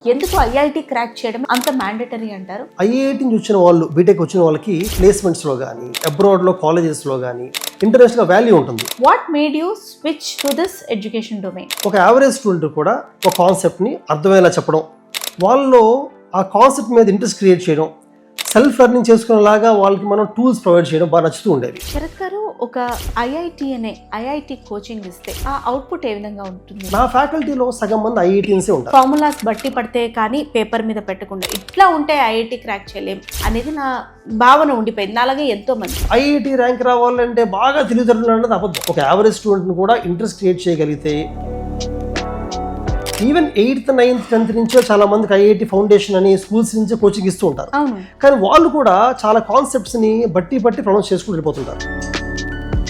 ఎందుకు IIT crack చేయడం అంత మ్యాండేటరీ అంటారు? ఐఐటి నుంచి వచ్చిన వాళ్ళు, బీటెక్ వచ్చిన వాళ్ళకి ప్లేస్మెంట్స్లో కానీ అబ్రాడ్లో కాలేజెస్లో కానీ ఇంటర్నేషనల్ వాల్యూ ఉంటుంది. What made you switch to this education domain? ఒక యావరేజ్ స్టూడెంట్ కూడా ఒక కాన్సెప్ట్ని అర్థమయ్యేలా చెప్పడం, వాళ్ళలో ఆ కాన్సెప్ట్ మీద ఇంట్రెస్ట్ క్రియేట్ చేయడం, సెల్ఫ్ లెర్నింగ్ చేసుకునేలాగా వాళ్ళకి మనం టూల్స్ ప్రొవైడ్ చేయడం బాగా నచ్చుతూ ఉండేది. శరత్ గారు, ఒక ఐఐటి కోచింగ్ ఇస్తే ఆ అవుట్పుట్ ఏ విధంగా ఉంటుంది? నా ఫ్యాకల్టీలో సగం మంది ఐఐటీన్సే ఉంటారు. ఫార్ములాస్ బట్టి పడితే కానీ పేపర్ మీద పెట్టకుండా ఇట్లా ఉంటే ఐఐటి క్రాక్ చేయలేం అనేది నా భావన ఉండిపోయింది. అలాగే ఎంతో మంది ఐఐటి ర్యాంక్ రావాలంటే బాగా తెలివితేటలు అన్నది అబద్ధం. ఒక యావరేజ్ స్టూడెంట్ని కూడా ఇంట్రెస్ట్ క్రియేట్ చేయగలిగితే, ఈవెన్ 8th 9th 10th నుంచే చాలా మందికి ఐఐటి ఫౌండేషన్ అని స్కూల్స్ నుంచే కోచింగ్ ఇస్తూ ఉంటారు. కానీ వాళ్ళు కూడా చాలా కాన్సెప్ట్స్ని బట్టి ప్రొనౌన్స్ చేసుకుంటూ వెళ్ళిపోతుంటారు.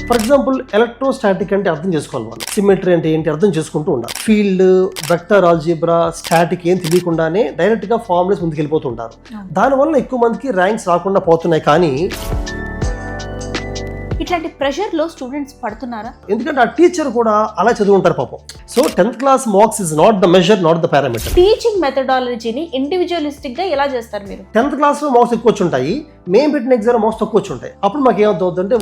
ఫర్ ఎగ్జాంపుల్, ఎలక్ట్రోస్టాటిక్ అంటే అర్థం చేసుకోవాలి వాళ్ళు, సిమెట్రీ అంటే ఏంటి అర్థం చేసుకుంటూ ఉండాలి. ఫీల్డ్, వెక్టర్ ఆల్జీబ్రా, స్టాటిక్ ఏం తెలియకుండానే డైరెక్ట్గా ఫార్ములేస్ ముందుకు వెళ్ళిపోతుంటారు. దానివల్ల ఎక్కువ మందికి ర్యాంక్స్ రాకుండా పోతున్నాయి. కానీ ఇట్లాంటి ప్రెషర్ లో స్టూడెంట్స్ పడుతున్నారా? ఎందుకంటే ఆ టీచర్ కూడా అలా చదువుంటారు పాపం. So 10th class marks is not the measure, not the parameter. Teaching మెథడాలజీని ఇండివిజువలిస్టిక్ గా ఎలా చేస్తారు మీరు? 10th క్లాస్ లో మార్క్స్ ఎక్కువ వచ్చి ఉంటాయి, మేము పెట్టిన ఎగ్జామ్ మార్క్స్ తక్కువ వచ్చి ఉంటాయి. అప్పుడు మాకు ఏమవుతుందంటే,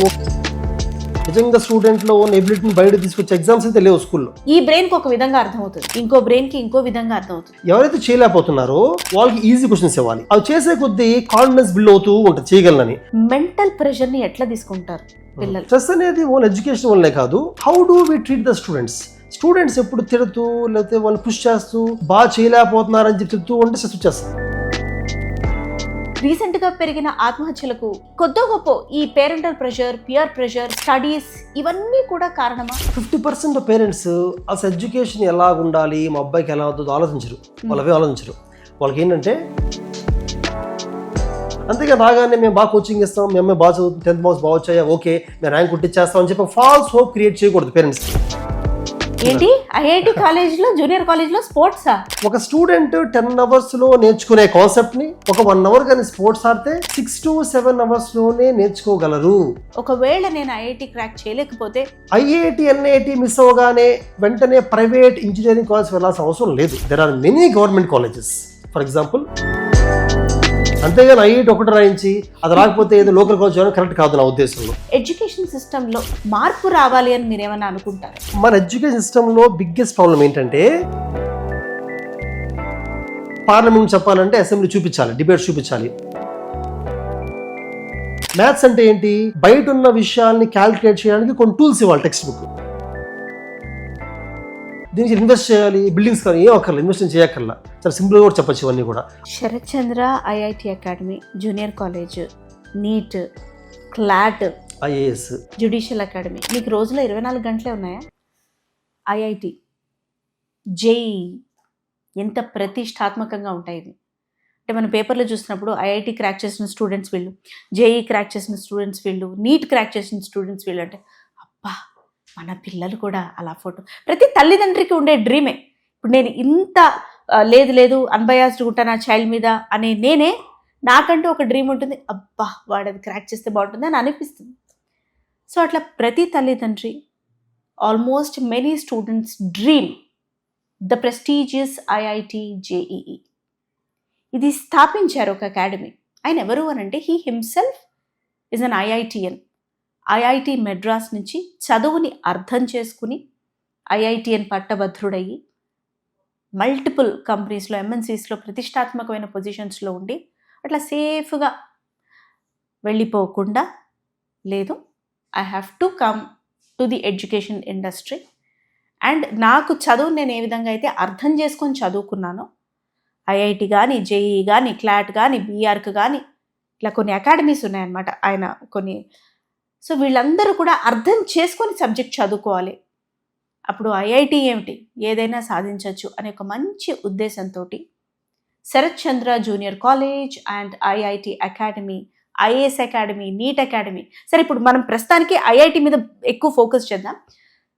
నిజంగా స్టూడెంట్ లో ఉన్న ఎబిలిటీని బయట తీసుకొచ్చే ఎగ్జామ్స్ అయితే లేవు స్కూల్లో. ఈ బ్రెయిన్ కి ఒక విధంగా అర్థమవుతుంది, ఇంకో బ్రెయిన్ కి ఇంకో విధంగా అర్థమవుతుంది. ఎవరైతే చేయలేకపోతున్నారో వాళ్ళకి ఈజీ క్వశ్చన్స్ ఇవ్వాలి. అవి చేసే కొద్దీ కాన్ఫిడెన్స్ బిల్డ్ అవుతూ ఉంటుంది, చేయగలనని. మెంటల్ ప్రెషర్ ని ఎట్లా తీసుకుంటారు పిల్లలు? స్ట్రెస్ అనేది ఓన్ ఎడ్యుకేషన్ వల్లనే కాదు, how do we treat the students ఎప్పుడు తిడుతూ లేకపోతే వాళ్ళు పుష్ చేస్తూ బాగా చేయలేకపోతున్నారని చెప్పి చెప్తూ ఉంటే స్ట్రెస్ వచ్చేస్తుంది. రీసెంట్ గా పెరిగిన ఆత్మహత్యలకు కొద్దో గొప్ప ఈ parental pressure, peer pressure, studies ఇవన్నీ కూడా కారణమా? 50% పేరెంట్స్ అసలు ఎడ్యుకేషన్ ఎలా ఉండాలి, మా అబ్బాయికి ఎలా అవుతుందో ఆలోచించరు. వాళ్ళవే ఆలోచించరు. వాళ్ళకి ఏంటంటే, అంతేగా రాగానే మేము బాగా కోచింగ్ ఇస్తాం, మీ అమ్మాయి బాగా చదువుతుంది, 10th మార్క్స్ బాగా వచ్చాయా, ఓకే మేము ర్యాంక్ కొట్టించేస్తాం అని చెప్పి ఫాల్స్ హోప్ క్రియేట్ చేయకూడదు పేరెంట్స్. ఏంటి ఐఐటి కాలేజ్లో, జూనియర్ కాలేజ్లో స్పోర్ట్సా? ఒక స్టూడెంట్ 10 hours లో నేర్చుకునే కాన్సెప్ట్ ని ఒక 1 hour కానీ స్పోర్ట్స్ ఆడితే 6 to 7 hours లోనే నేర్చుకోగలరు. ఒకవేళ నేను ఐఐటి క్రాక్ చేయలేకపోతే, ఐఐటి ఎన్ఐటి మిస్ అవగానే వెంటనే ప్రైవేట్ ఇంజనీరింగ్ కాలేజ్ వెళ్ళాల్సిన అవసరం లేదు. There are many government colleges for example. అంతేగాని ఐఐటి ఒకటి రాయించి అది రాకపోతే ఏదో లోకల్ కాలేజ్ చేయడం కరెక్ట్ కాదు నా ఉద్దేశంలో. ఎడ్యుకేషన్ సిస్టంలో మార్పు రావాలి అని మీరు ఏమైనా అనుకుంటారు? మన ఎడ్యుకేషన్ సిస్టంలో బిగ్గెస్ట్ ప్రాబ్లం ఏంటంటే, పార్లమెంట్ చెప్పాలంటే అసెంబ్లీ చూపించాలి, డిబేట్ చూపించాలి. మ్యాథ్స్ అంటే ఏంటి, బయట ఉన్న విషయాల్ని క్యాలిక్యులేట్ చేయడానికి కొన్ని టూల్స్ ఇవ్వాలి, టెక్స్ట్ బుక్. దీనికి ఇన్వెస్ట్ చేయాలి, బిల్డింగ్స్ కానీ ఏం అక్కర్లేదు, ఇన్వెస్ట్ చేయక్కర్లా, చాలా సింపుల్గా కూడా చెప్పచ్చు ఇవన్నీ కూడా. Sharath Chandra IIT academy, junior college, NEET, CLAT, IAS, judicial academy, మీకు రోజులో 24 గంటలే ఉన్నాయా? ఐఐటి, జేఈ ఎంత ప్రతిష్టాత్మకంగా ఉంటాయి ఇవి. అంటే మనం పేపర్లో చూసినప్పుడు ఐఐటి క్రాక్ చేసిన స్టూడెంట్స్ వీళ్ళు, జేఈ క్రాక్ చేసిన స్టూడెంట్స్ వీళ్ళు, నీట్ క్రాక్ చేసిన స్టూడెంట్స్ వీళ్ళు అంటే, అబ్బా మన పిల్లలు కూడా అలా ఫోటో. ప్రతి తల్లిదండ్రికి ఉండే డ్రీమే. ఇప్పుడు నేను ఇంత లేదు అన్బయాస్డ్ ఉంటా నా చైల్డ్ మీద అనే నేనే, నాకంటూ ఒక డ్రీమ్ ఉంటుంది, అబ్బా వాడు అది క్రాక్ చేస్తే బాగుంటుంది అని అనిపిస్తుంది. సో అట్లా ప్రతి తల్లిదండ్రి, almost many students dream the prestigious IIT JEE. ఇది స్థాపించారు ఒక అకాడమీ. ఆయన ఎవరు అని అంటే, he himself is an IITian. IIT Madras నుంచి చదువుని అర్థం చేసుకుని ఐఐటియన్ పట్టభద్రుడయ్యి మల్టిపుల్ కంపెనీస్లో, ఎంఎన్సీస్లో ప్రతిష్టాత్మకమైన పొజిషన్స్లో ఉండి అట్లా సేఫ్గా వెళ్ళిపోకుండా, లేదు I have to come to the education industry and నాకు చదువు నేను ఏ విధంగా అయితే అర్థం చేసుకొని చదువుకున్నానో, ఐఐటి కానీ, జేఈ కానీ, క్లాట్ కానీ, బీఆర్క్ కానీ, ఇట్లా కొన్ని అకాడమీస్ ఉన్నాయన్నమాట ఆయన కొన్ని. సో వీళ్ళందరూ కూడా అర్థం చేసుకొని సబ్జెక్ట్ చదువుకోవాలి, అప్పుడు ఐఐటి ఏమిటి ఏదైనా సాధించవచ్చు అనే ఒక మంచి ఉద్దేశంతో Sharath Chandra junior college and IIT academy, IAS academy, NEET academy. సరే, ఇప్పుడు మనం ప్రస్తుతానికి ఐఐటి మీద ఎక్కువ ఫోకస్ చేద్దాం.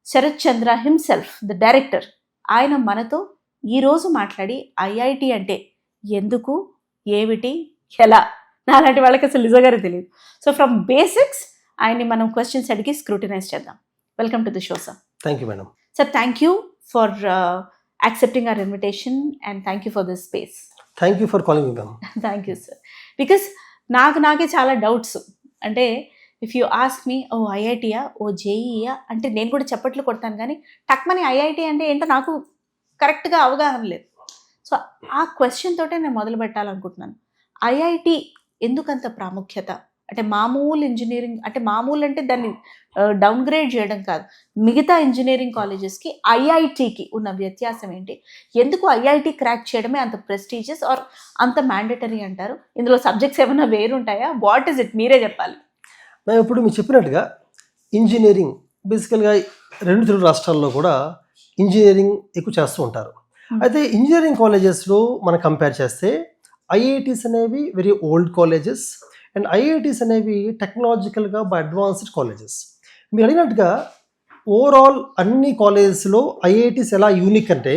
Sharath Chandra himself the director, ఆయన మనతో ఈరోజు మాట్లాడి ఐఐటి అంటే ఎందుకు, ఏమిటి, ఎలా, నాలాంటి వాళ్ళకి అసలు నిజంగానే తెలియదు. సో ఫ్రమ్ బేసిక్స్ ఆయన్ని మనం క్వశ్చన్స్ అడిగి స్క్రూటినైజ్ చేద్దాం. Welcome to the show sir. Thank you madam. Sir, thank you for accepting hour invitation and thank you for this space. Thank you for calling me ma'am. Thank you sir. Because నాకే చాలా doubts. అంటే if you ask me ఓ ఐఐటియా, ఓ జేఈయా అంటే నేను కూడా చప్పట్లు కొడతాను, కానీ టక్మని IIT అంటే ఏంటో నాకు కరెక్ట్గా అవగాహన లేదు. సో ఆ క్వశ్చన్ తోటే నేను మొదలు పెట్టాలనుకుంటున్నాను. ఐఐటి ఎందుకంత ప్రాముఖ్యత? అంటే మామూలు ఇంజనీరింగ్ అంటే మామూలు అంటే దాన్ని డౌన్గ్రేడ్ చేయడం కాదు, మిగతా ఇంజనీరింగ్ కాలేజెస్కి ఐఐటికి ఉన్న వ్యత్యాసం ఏంటి? ఎందుకు ఐఐటి క్రాక్ చేయడమే అంత ప్రెస్టీజియస్ ఆర్ అంత మ్యాండేటరీ అంటారు? ఇందులో సబ్జెక్ట్స్ ఏమైనా వేరుంటాయా? వాట్ ఈస్ ఇట్, మీరే చెప్పాలి. మేము ఇప్పుడు మీరు చెప్పినట్టుగా ఇంజనీరింగ్ బేసికల్గా 2 తెలుగు రాష్ట్రాల్లో కూడా ఇంజనీరింగ్ ఎక్కువ చేస్తూ ఉంటారు. అయితే ఇంజనీరింగ్ కాలేజెస్లో మనం కంపేర్ చేస్తే ఐఐటీస్ అనేవి very old colleges and IITs అనేవి టెక్నాలజికల్గా అడ్వాన్స్డ్ కాలేజెస్. మీరు అడిగినట్టుగా ఓవరాల్ అన్ని కాలేజెస్లో ఐఐటీస్ ఎలా యూనిక్ అంటే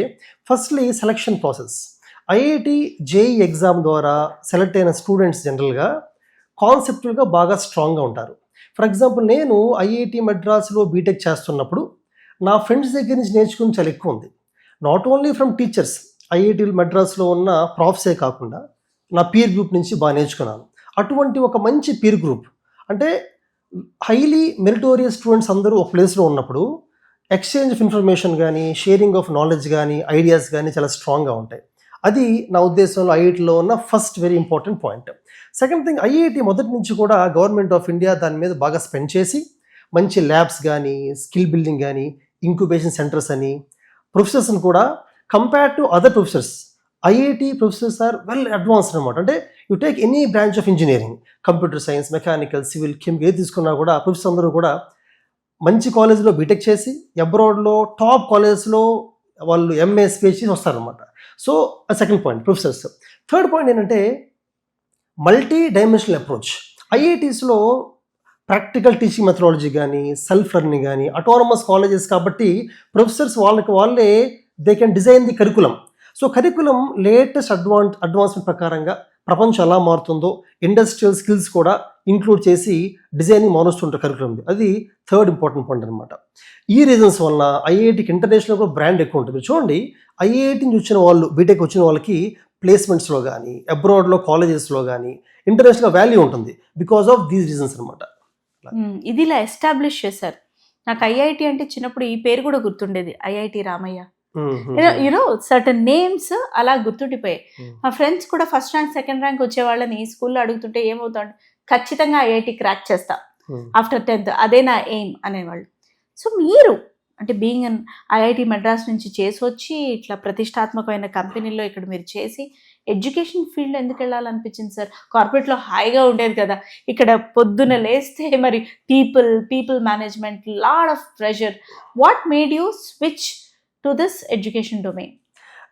firstly selection process. IIT JEE exam ద్వారా సెలెక్ట్ అయిన స్టూడెంట్స్ జనరల్గా కాన్సెప్టువల్గా బాగా స్ట్రాంగ్గా ఉంటారు. ఫర్ ఎగ్జాంపుల్ నేను ఐఐటి మద్రాసులో బీటెక్ చేస్తున్నప్పుడు నా ఫ్రెండ్స్ దగ్గర నుంచి నేర్చుకుని చాలా ఎక్కువ ఉంది. Not only from teachers, IIT మద్రాసులో ఉన్న ప్రాఫ్సే కాకుండా నా పీర్ గ్రూప్ నుంచి బాగా నేర్చుకున్నాను. అటువంటి ఒక మంచి పీర్ గ్రూప్ అంటే హైలీ మెరిటోరియస్ స్టూడెంట్స్ అందరూ ఒక ప్లేస్లో ఉన్నప్పుడు ఎక్స్చేంజ్ ఆఫ్ ఇన్ఫర్మేషన్ కానీ షేరింగ్ ఆఫ్ నాలెడ్జ్ కానీ ఐడియాస్ కానీ చాలా స్ట్రాంగ్గా ఉంటాయి. అది నా ఉద్దేశంలో ఐఐటిలో ఉన్న first very important point. Second thing, IIT మొదటి నుంచి కూడా గవర్నమెంట్ ఆఫ్ ఇండియా దాని మీద బాగా స్పెండ్ చేసి మంచి ల్యాబ్స్ కానీ స్కిల్ బిల్డింగ్ కానీ ఇంక్యుబేషన్ సెంటర్స్ అని ప్రొఫెసర్స్ని కూడా compare to other professors IIT professors are well advanced అనమాట. అంటే you take any branch of engineering, computer science, mechanical, civil, chemical ఏది తీసుకున్నా కూడా ప్రొఫెసర్స్ అందరూ కూడా మంచి కాలేజ్లో బీటెక్ చేసి అబ్రాడ్లో టాప్ కాలేజెస్లో వాళ్ళు ఎంఏ స్పీచ్ చేసి వస్తారనమాట. So second point professors. Third point ఏంటంటే మల్టీ డైమెన్షనల్ అప్రోచ్. ఐఐటీస్లో ప్రాక్టికల్ టీచింగ్ మెథడాలజీ కానీ సెల్ఫ్ లెర్నింగ్ కానీ అటానమస్ కాలేజెస్ కాబట్టి ప్రొఫెసర్స్ వాళ్ళే they can design the curriculum. So curriculum latest advancement ప్రకారంగా ప్రపంచం ఎలా మారుతుందో ఇండస్ట్రియల్ స్కిల్స్ కూడా ఇంక్లూడ్ చేసి డిజైనింగ్ మారుస్తుంటారు కరికులం. అది థర్డ్ ఇంపార్టెంట్ పాయింట్ అనమాట. ఈ రీజన్స్ వల్ల ఐఐటికి ఇంటర్నేషనల్ కూడా బ్రాండ్ ఎక్కువ ఉంటుంది. చూడండి, ఐఐటి నుంచి వచ్చిన వాళ్ళు బీటెక్ వచ్చిన వాళ్ళకి ప్లేస్మెంట్స్లో కానీ అబ్రాడ్లో కాలేజెస్లో కానీ ఇంటర్నేషనల్ వాల్యూ ఉంటుంది బికాస్ ఆఫ్ దీస్ రీజన్స్ అనమాట. ఇది ఇలా ఎస్టాబ్లిష్ చేశారు. నాకు ఐఐటి అంటే చిన్నప్పుడు ఈ పేరు కూడా గుర్తుండేది, IIT Ramayya. You know certain names అలా గుర్తుండిపోయాయి. మా ఫ్రెండ్స్ కూడా ఫస్ట్ ర్యాంక్ సెకండ్ ర్యాంక్ వచ్చే వాళ్ళని స్కూల్లో అడుగుతుంటే ఏమవుతాడు, ఖచ్చితంగా ఐఐటి క్రాక్ చేస్తా ఆఫ్టర్ 10th, అదే నా ఎయిమ్ అనేవాళ్ళు. సో మీరు అంటే బీయింగ్ అన్ ఐఐటి మద్రాస్ నుంచి చేసి వచ్చి ఇట్లా ప్రతిష్టాత్మకమైన కంపెనీల్లో ఇక్కడ మీరు చేసి ఎడ్యుకేషన్ ఫీల్డ్ ఎందుకు వెళ్ళాలనిపించింది సార్? కార్పొరేట్లో హాయిగా ఉండేది కదా, ఇక్కడ పొద్దున లేస్తే మరి people management, lot of pressure. What made you switch to this education domain?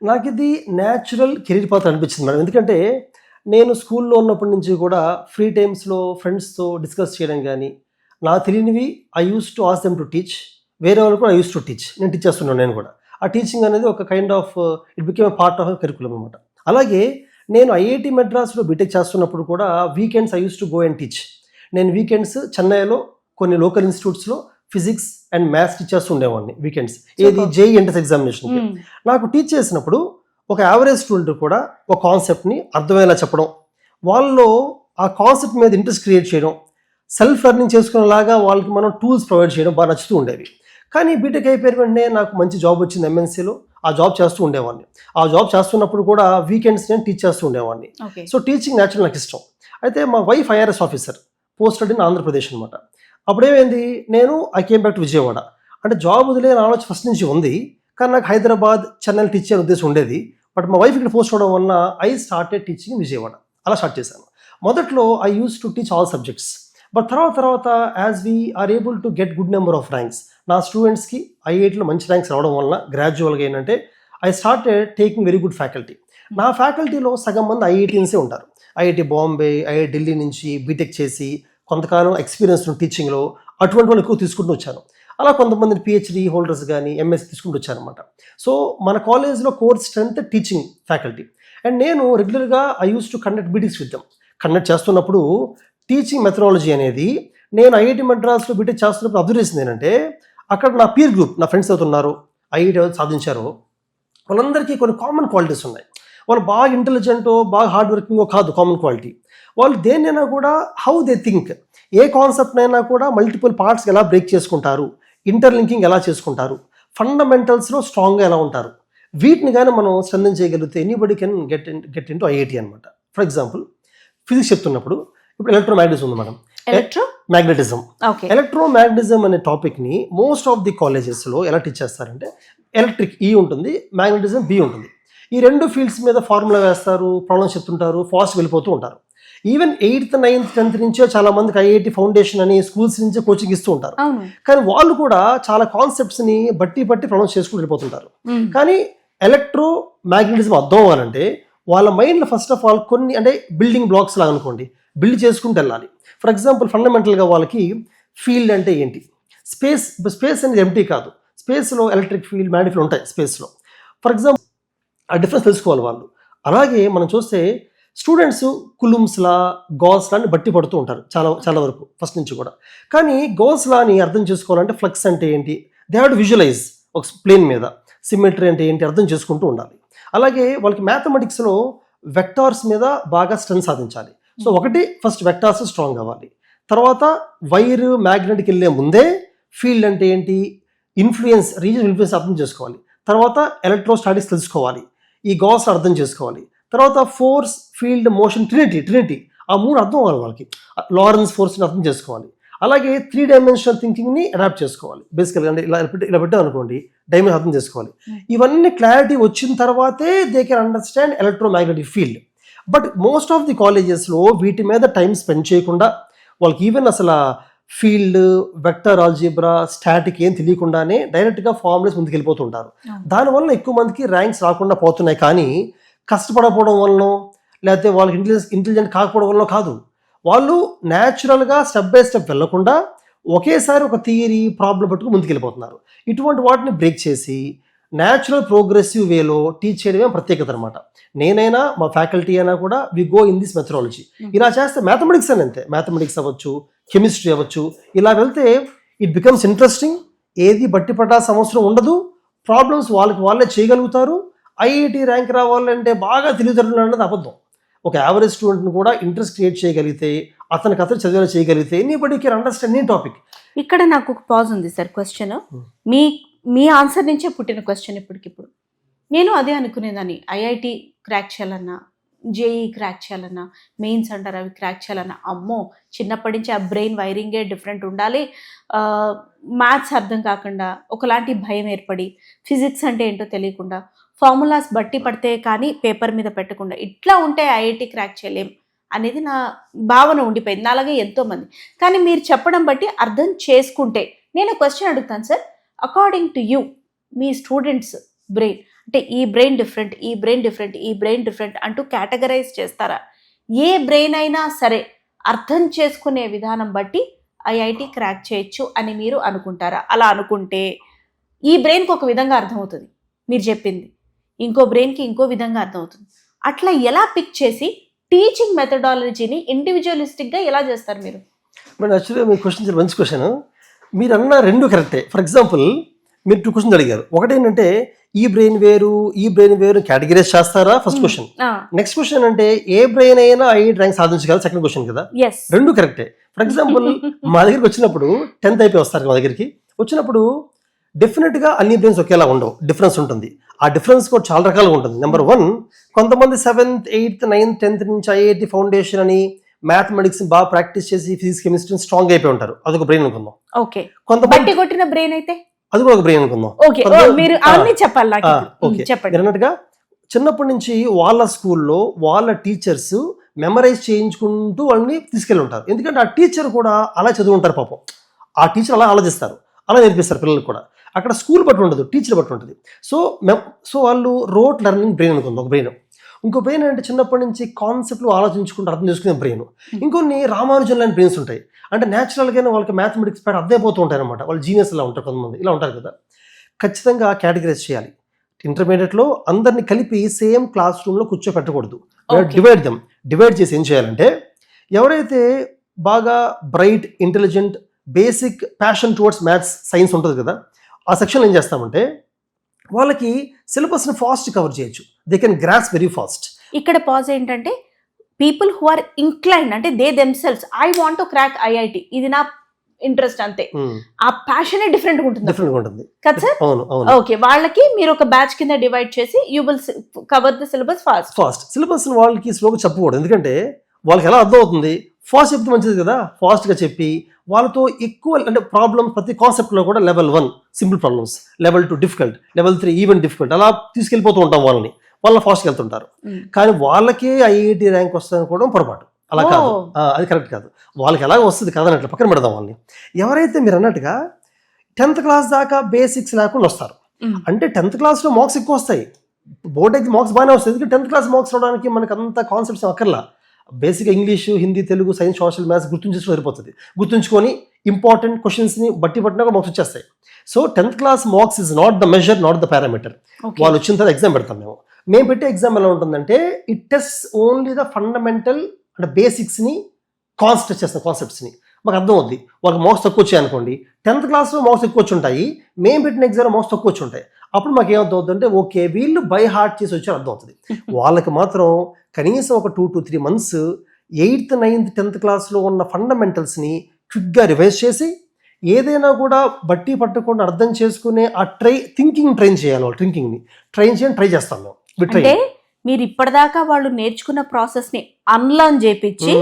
నాకు ఇది న్యాచురల్ కెరీర్ పాత్ అనిపించింది మేడం. ఎందుకంటే నేను స్కూల్లో ఉన్నప్పటి నుంచి కూడా ఫ్రీ టైమ్స్లో ఫ్రెండ్స్తో డిస్కస్ చేయడం కానీ నాకు తెలియనివి I used to ask them to teach, వేరే వాళ్ళు కూడా ఐ యూస్ టు టీచ్. నేను టీచ్ చేస్తున్నాను. నేను కూడా ఆ టీచింగ్ అనేది ఒక kind of it became a part of curriculum అనమాట. అలాగే నేను ఐఐటి మద్రాస్లో బీటెక్ చేస్తున్నప్పుడు కూడా weekends I used to go and teach. నేను వీకెండ్స్ చెన్నైలో కొన్ని లోకల్ ఇన్స్టిట్యూట్స్లో ఫిజిక్స్ అండ్ మ్యాథ్స్ టీచ్ చేస్తూ ఉండేవాడిని వీకెండ్స్. ఏది జేఈ ఎంట్రన్స్ ఎగ్జామినేషన్కి. నాకు టీచ్ చేసినప్పుడు ఒక యావరేజ్ స్టూడెంట్ కూడా ఒక కాన్సెప్ట్ని అర్థమయ్యేలా చెప్పడం, వాళ్ళలో ఆ కాన్సెప్ట్ మీద ఇంట్రెస్ట్ క్రియేట్ చేయడం, సెల్ఫ్ లెర్నింగ్ చేసుకునేలాగా వాళ్ళకి మనం టూల్స్ ప్రొవైడ్ చేయడం బాగా నచ్చుతూ ఉండేవి. కానీ బీటెక్ అయిపోయిన వెంటనే నాకు మంచి జాబ్ వచ్చింది ఎంఎన్సీలో. ఆ జాబ్ చేస్తూ ఉండేవాడిని. ఆ జాబ్ చేస్తున్నప్పుడు కూడా వీకెండ్స్ నేను టీచ్ చేస్తూ ఉండేవాడిని. సో టీచింగ్ న్యాచురల్ నాకు ఇష్టం. అయితే మా wife IRS officer, posted in Andhra Pradesh అనమాట. అప్పుడేమైంది, నేను I came back to Vijayawada. అంటే జాబ్ వదిలే ఆలోచన ఫస్ట్ నుంచి ఉంది, కానీ నాకు హైదరాబాద్, చెన్నైలో టీచ్ చేయాలని ఉద్దేశం ఉండేది. బట్ మా వైఫ్ ఇక్కడ పోస్ట్ అవడం వల్ల I started teaching in Vijayawada. అలా స్టార్ట్ చేశాను. మొదట్లో I used to teach all subjects. But తర్వాత as we are able to get good number of ranks, నా స్టూడెంట్స్కి ఐఐటీలో మంచి ర్యాంక్స్ రావడం వల్ల గ్రాడ్యువల్గా ఏంటంటే I started taking very good faculty. నా ఫ్యాకల్టీలో సగం మంది ఐఐటీన్సే ఉంటారు. ఐఐటి బాంబే, ఐఐటి ఢిల్లీ నుంచి బీటెక్ చేసి కొంతకాలం ఎక్స్పీరియన్స్ టీచింగ్లో అటువంటి వాళ్ళు ఎక్కువ తీసుకుంటూ వచ్చాను. అలా కొంతమంది పిహెచ్డి హోల్డర్స్ కానీ ఎంఎస్సీ తీసుకుంటూ వచ్చారనమాట. సో మన కాలేజ్లో course strength teaching faculty. And నేను రెగ్యులర్గా I used to conduct meetings with them. Conduct చేస్తున్నప్పుడు టీచింగ్ మెథడాలజీ అనేది నేను ఐఐటి మద్రాస్లో బీటెక్ చేస్తున్నప్పుడు అబ్జర్వ్ చేసింది ఏంటంటే, అక్కడ నా పీర్ గ్రూప్, నా ఫ్రెండ్స్ అవుతున్నారు ఐఐటి సాధించారో వాళ్ళందరికీ కొన్ని కామన్ క్వాలిటీస్ ఉన్నాయి. వాళ్ళు బాగా ఇంటెలిజెంటో బాగా హార్డ్ వర్కింగో కాదు కామన్ క్వాలిటీ. వాళ్ళు దేన్నైనా కూడా హౌ దే థింక్, ఏ కాన్సెప్ట్నైనా కూడా మల్టిపుల్ పార్ట్స్ ఎలా బ్రేక్ చేసుకుంటారు, ఇంటర్లింకింగ్ ఎలా చేసుకుంటారు, ఫండమెంటల్స్లో స్ట్రాంగ్గా ఎలా ఉంటారు, వీటిని కానీ మనం స్ట్రెంథెన్ చేయగలిగితే anybody can get into IIT అనమాట. ఫర్ ఎగ్జాంపుల్ ఫిజిక్స్ చెప్తున్నప్పుడు ఇప్పుడు ఎలక్ట్రోమాగ్నెటిజం ఉంది మేడం. ఎలక్ట్రోమాగ్నెటిజం అనే టాపిక్ని మోస్ట్ ఆఫ్ ది కాలేజెస్లో ఎలా టీచ్ చేస్తారంటే ఎలక్ట్రిక్ ఈ ఉంటుంది, మ్యాగ్నెటిజం బి ఉంటుంది. ఈ రెండు ఫీల్డ్స్ మీద ఫార్ములా వేస్తారు, ప్రాబ్లమ్స్ చెప్తుంటారు, ఫాస్ట్ వెళ్ళిపోతూ ఉంటారు. ఈవెన్ 8th 9th 10th నుంచే చాలా మందికి ఐఐటి ఫౌండేషన్ అని స్కూల్స్ నుంచే కోచింగ్ ఇస్తూ ఉంటారు. కానీ వాళ్ళు కూడా చాలా కాన్సెప్ట్స్ని బట్టి ప్రాబ్లమ్స్ చేసుకుంటూ వెళ్ళిపోతుంటారు. కానీ ఎలక్ట్రో మ్యాగ్నెటిజం అర్థం అవ్వాలంటే వాళ్ళ మైండ్లో ఫస్ట్ ఆఫ్ ఆల్ కొన్ని అంటే బిల్డింగ్ బ్లాక్స్ లాగా అనుకోండి, బిల్డ్ చేసుకుంటూ వెళ్ళాలి. ఫర్ ఎగ్జాంపుల్ ఫండమెంటల్గా వాళ్ళకి ఫీల్డ్ అంటే ఏంటి, స్పేస్ అనేది ఎంటీ కాదు, స్పేస్లో ఎలక్ట్రిక్ ఫీల్డ్ మ్యాగ్నెటిక్ ఫీల్డ్ ఉంటాయి స్పేస్లో. ఫర్ ఎగ్జాంపుల్ ఆ డిఫరెన్స్ తెలుసుకోవాలి వాళ్ళు. అలాగే మనం చూస్తే స్టూడెంట్స్ కులుమ్స్లా గాస్లా అని బట్టి పడుతూ ఉంటారు చాలా వరకు ఫస్ట్ నుంచి కూడా. కానీ గాస్లాని అర్థం చేసుకోవాలంటే ఫ్లక్స్ అంటే ఏంటి, దే హ్యావ్ టు విజువలైజ్ ఒక ప్లేన్ మీద, సిమెట్రీ అంటే ఏంటి అర్థం చేసుకుంటూ ఉండాలి. అలాగే వాళ్ళకి మ్యాథమెటిక్స్లో వెక్టార్స్ మీద బాగా స్ట్రెంత్ సాధించాలి. సో ఒకటి ఫస్ట్ వెక్టార్స్ స్ట్రాంగ్ అవ్వాలి. తర్వాత వైర్ మ్యాగ్నెట్కి వెళ్ళే ముందే ఫీల్డ్ అంటే ఏంటి, రీజన్ ఇన్ఫ్లుయెన్స్ అర్థం చేసుకోవాలి. తర్వాత ఎలక్ట్రోస్టాటిక్స్ తెలుసుకోవాలి, ఈ గాస్ అర్థం చేసుకోవాలి. తర్వాత ఫోర్స్, ఫీల్డ్, మోషన్, ట్రినిటీ ఆ మూడు అర్థం అవ్వాలి వాళ్ళకి. లారెన్స్ ఫోర్స్ని అర్థం చేసుకోవాలి. అలాగే 3 డైమెన్షనల్ థింకింగ్ని అడాప్ట్ చేసుకోవాలి. బేసికల్గా అంటే ఇలా పెట్టాం అనుకోండి, డైమెన్షన్ అర్థం చేసుకోవాలి. ఇవన్నీ క్లారిటీ వచ్చిన తర్వాతే they can understand electromagnetic field. But most of the కాలేజెస్లో వీటి మీద టైం స్పెండ్ చేయకుండా వాళ్ళకి ఈవెన్ అసలు ఫీల్డ్, వెక్టర్ ఆల్జీబ్రా, స్టాటిక్ ఏం తెలియకుండానే డైరెక్ట్గా ఫార్ములాస్ ముందుకు వెళ్ళిపోతుంటారు. దానివల్ల ఎక్కువ మందికి ర్యాంక్స్ రాకుండా పోతున్నాయి. కానీ కష్టపడకపోవడం వలన లేకపోతే వాళ్ళకి ఇంటెలిజెంట్ కాకపోవడం వలన కాదు, వాళ్ళు న్యాచురల్గా స్టెప్ బై స్టెప్ వెళ్లకుండా ఒకేసారి ఒక థియరీ ప్రాబ్లం పట్టుకు ముందుకెళ్ళిపోతున్నారు. ఇటువంటి వాటిని బ్రేక్ చేసి న్యాచురల్ ప్రోగ్రెసివ్ వేలో టీచ్ చేయడమే ప్రత్యేకత అనమాట. నేనైనా మా ఫ్యాకల్టీ అయినా కూడా we go in this methodology. ఇలా చేస్తే మ్యాథమెటిక్స్ అని అంతే, మ్యాథమెటిక్స్ అవ్వచ్చు, కెమిస్ట్రీ అవ్వచ్చు, ఇలా వెళ్తే ఇట్ బికమ్స్ ఇంట్రెస్టింగ్. ఏది బట్టి పట్టాల్సిన అవసరం ఉండదు, ప్రాబ్లమ్స్ వాళ్ళే చేయగలుగుతారు. ఐఐటి ర్యాంక్ రావాలంటే బాగా తెలివితేటలు అన్నది అబద్ధం. ఒక యావరేజ్ స్టూడెంట్ని కూడా ఇంట్రెస్ట్ క్రియేట్ చేయగలిగితే, అతనికి చదివేలా చేయగలిగితే anybody can understand any topic. ఇక్కడ నాకు ఒక పాజ్ ఉంది సార్. క్వశ్చన్ మీ ఆన్సర్ నుంచే పుట్టిన క్వశ్చన్. ఇప్పటికిప్పుడు నేను అదే అనుకునేదాన్ని, ఐఐటి క్రాక్ చేయాలన్నా, జేఈ క్రాక్ చేయాలన్నా, మెయిన్స్ అంటారు అవి క్రాక్ చేయాలన్నా, అమ్మో చిన్నప్పటి నుంచి ఆ బ్రెయిన్ వైరింగే డిఫరెంట్ ఉండాలి, మ్యాథ్స్ అర్థం కాకుండా ఒకలాంటి భయం ఏర్పడి, ఫిజిక్స్ అంటే ఏంటో తెలియకుండా, ఫార్ములాస్ బట్టి పడితే కానీ పేపర్ మీద పెట్టకుండా ఇట్లా ఉంటే ఐఐటి క్రాక్ చేయలేం అనేది నా భావన ఉండిపోయింది. అలాగే ఎంతోమంది. కానీ మీరు చెప్పడం బట్టి అర్థం చేసుకుంటే, నేను క్వశ్చన్ అడుగుతాను sir, according to you me students brain అంటే ఈ బ్రెయిన్ డిఫరెంట్, ఈ బ్రెయిన్ డిఫరెంట్, ఈ బ్రెయిన్ డిఫరెంట్ అంటూ కేటగరైజ్ చేస్తారా? ఏ బ్రెయిన్ అయినా సరే అర్థం చేసుకునే విధానం బట్టి ఐఐటి క్రాక్ చేయొచ్చు అని మీరు అనుకుంటారా? అలా అనుకుంటే ఈ బ్రెయిన్కి ఒక విధంగా అర్థమవుతుంది మీరు చెప్పింది, ఇంకో బ్రెయిన్కి ఇంకో విధంగా అర్థమవుతుంది. అట్లా ఎలా పిక్ చేసి టీచింగ్ మెథడాలజీని ఇండివిజువలిస్టిక్గా ఎలా చేస్తారు మీరు? మేడం యాక్చువల్గా మీ క్వశ్చన్ మంచి క్వశ్చన్. మీరు అన్న రెండు కరెక్టే. ఫర్ ఎగ్జాంపుల్ మీరు 2 క్వశ్చన్స్ అడిగారు. ఒకటి ఏంటంటే ఈ బ్రెయిన్ వేరు కేటగిరైజ్ చేస్తారా, ఫస్ట్ క్వశ్చన్. నెక్స్ట్ క్వశ్చన్ అంటే ఏ బ్రెయిన్ అయినా ఐఐటి ర్యాంక్ సాధించగలరా, సెకండ్ క్వశ్చన్ కదా. రెండు కరెక్టే. ఫర్ ఎగ్జాంపుల్ మా దగ్గరికి వచ్చినప్పుడు 10th అయిపోయి వస్తారు మా దగ్గరికి వచ్చినప్పుడు డెఫినెట్గా అన్ని బ్రెయిన్స్ ఒకేలా ఉండవు, డిఫరెన్స్ ఉంటుంది. ఆ డిఫరెన్స్ కూడా చాలా రకాలుగా ఉంటుంది. నెంబర్ 1, కొంతమంది 7th 8th 9th 10th నుంచి ఐఐటి ఫౌండేషన్ అని మ్యాథమెటిక్స్ బాగా ప్రాక్టీస్ చేసి ఫిజిక్స్ కెమిస్ట్రీ స్ట్రాంగ్ అయిపోయి ఉంటారు, అదొక బ్రెయిన్ అనుకుందాం. కొంతమంది కొట్టిన బ్రెయిన్ అయితే అది కూడా ఒక బ్రెయిన్ అనుకుందాం. అన్నట్టుగా చిన్నప్పటి నుంచి వాళ్ళ స్కూల్లో వాళ్ళ టీచర్స్ మెమరైజ్ చేయించుకుంటూ వాళ్ళని తీసుకెళ్ళి ఉంటారు. ఎందుకంటే ఆ టీచర్ కూడా అలా చదువు ఉంటారు పాపం. ఆ టీచర్ అలా ఆలోచిస్తారు, అలా నేర్పిస్తారు పిల్లలకు కూడా. అక్కడ స్కూల్ బట్టి ఉండదు, టీచర్ బట్టి ఉంటుంది. సో వాళ్ళు రోట్ లెర్నింగ్ బ్రెయిన్ అనుకుందాం ఒక బ్రెయిన్. ఇంకో బ్రెయిన్ అంటే చిన్నప్పటి నుంచి కాన్సెప్ట్లు ఆలోచించుకుంటూ అర్థం చేసుకునే బ్రెయిన్. ఇంకొన్ని రామానుజన్ లాంటి బ్రెయిన్స్ ఉంటాయి. అంటే న్యాచురల్గానే వాళ్ళకి మ్యాథమెటిక్స్ ప్యాడ్ అర్థమైపోతూ ఉంటాయి అనమాట. వాళ్ళు జీనియస్ ఇలా ఉంటారు, కొంతమంది ఇలా ఉంటారు కదా. ఖచ్చితంగా కేటగరైజ్ చేయాలి. ఇంటర్మీడియట్లో అందరినీ కలిపి సేమ్ క్లాస్ రూమ్లో కూర్చోపెట్టకూడదు. డివైడ్ చేసి ఏం చేయాలంటే ఎవరైతే బాగా bright, intelligent, basic passion towards maths, science ఉంటుంది కదా, ఆ సెక్షన్లో ఏం చేస్తామంటే వాళ్ళకి సిలబస్ని ఫాస్ట్ కవర్ చేయొచ్చు, they can grasp very fast. ఇక్కడ పాజ్ ఏంటంటే పీపుల్ హూ ఆర్ ఇంక్లైన్ అంటే they themselves I want to crack IIT, ఇది నా ఇంట్రెస్ట్ అంతే, ఆ ప్యాషన్ డిఫరెంట్ ఉంటుంది కదా సార్. ఓకే, వాళ్ళకి మీరు ఒక బ్యాచ్ కింద డివైడ్ చేసి you will cover the syllabus fast. Syllabus వాళ్ళకి స్లోగా చెప్పకూడదు, ఎందుకంటే వాళ్ళకి ఎలా అర్థం అవుతుంది, ఫాస్ట్ చెప్తే మంచిది కదా, ఫాస్ట్గా చెప్పి వాళ్ళతో ఎక్కువ అంటే ప్రాబ్లమ్ ప్రతి కాన్సెప్ట్లో కూడా level 1 simple problems, level 2 difficult, level 3 even difficult, అలా తీసుకెళ్ళిపోతూ ఉంటాం వాళ్ళ ఫాస్ట్కి వెళ్తుంటారు. కానీ వాళ్ళకే ఐఐటి ర్యాంక్ వస్తుంది అనుకోవడం పొరపాటు, అలా కాదు, అది కరెక్ట్ కాదు. వాళ్ళకి ఎలాగ వస్తుంది కాదన్నట్లు పక్కన పెడదాం వాళ్ళని. ఎవరైతే మీరు అన్నట్టుగా 10th క్లాస్ దాకా బేసిక్స్ లేకుండా వస్తారు, అంటే 10th క్లాస్లో మార్క్స్ ఎక్కువ వస్తాయి, బోర్డ్ ఎగ్జామ్ మార్క్స్ బాగానే వస్తాయి, ఎందుకంటే 10th క్లాస్ మార్క్స్ రావడానికి మనకు అంత కాన్సెప్ట్స్ అక్కర్లా, బేసిక్గా English, Hindi, Telugu, science, social, maths గుర్తుంచుకొని సరిపోతుంది, గుర్తుంచుకొని ఇంపార్టెంట్ క్వశ్చన్స్ని బట్టినా మార్క్స్ వచ్చేస్తాయి. So 10th class marks is not the measure, not the parameter. వాళ్ళు వచ్చిన తర్వాత ఎగ్జామ్ పెడతాం మేము పెట్టే ఎగ్జామ్ ఎలా ఉంటుందంటే it test only the fundamental అంటే బేసిక్స్ని కాన్సెప్ట్ చేస్తాం, కాన్సెప్ట్స్ని మాకు అర్థం అవుద్ది. వాళ్ళకి మార్క్స్ తక్కువ వచ్చాయి అనుకోండి, 10th క్లాస్లో మార్క్స్ ఎక్కువ వచ్చి ఉంటాయి, మేము పెట్టిన ఎగ్జామ్లో మార్క్స్ తక్కువ వచ్చి ఉంటాయి, అప్పుడు మాకు ఏమర్థం అవుతుందంటే ఓకే వీళ్ళు బై హార్ట్ చేసి వచ్చి అర్థం అవుతుంది. వాళ్ళకి మాత్రం కనీసం ఒక 2 to 3 months 8th, 9th, 10th క్లాస్లో ఉన్న ఫండమెంటల్స్ని క్విక్గా రివైజ్ చేసి ఏదైనా కూడా బట్టి పట్టకుండా అర్థం చేసుకునే ఆ థింకింగ్ ట్రైన్ చేయాలి, వాళ్ళు థింకింగ్ని ట్రై చేస్తాం మేము. అంటే మీరు ఇప్పటిదాకా వాళ్ళు నేర్చుకున్న ప్రాసెస్ ని అన్లర్న్ చేపించి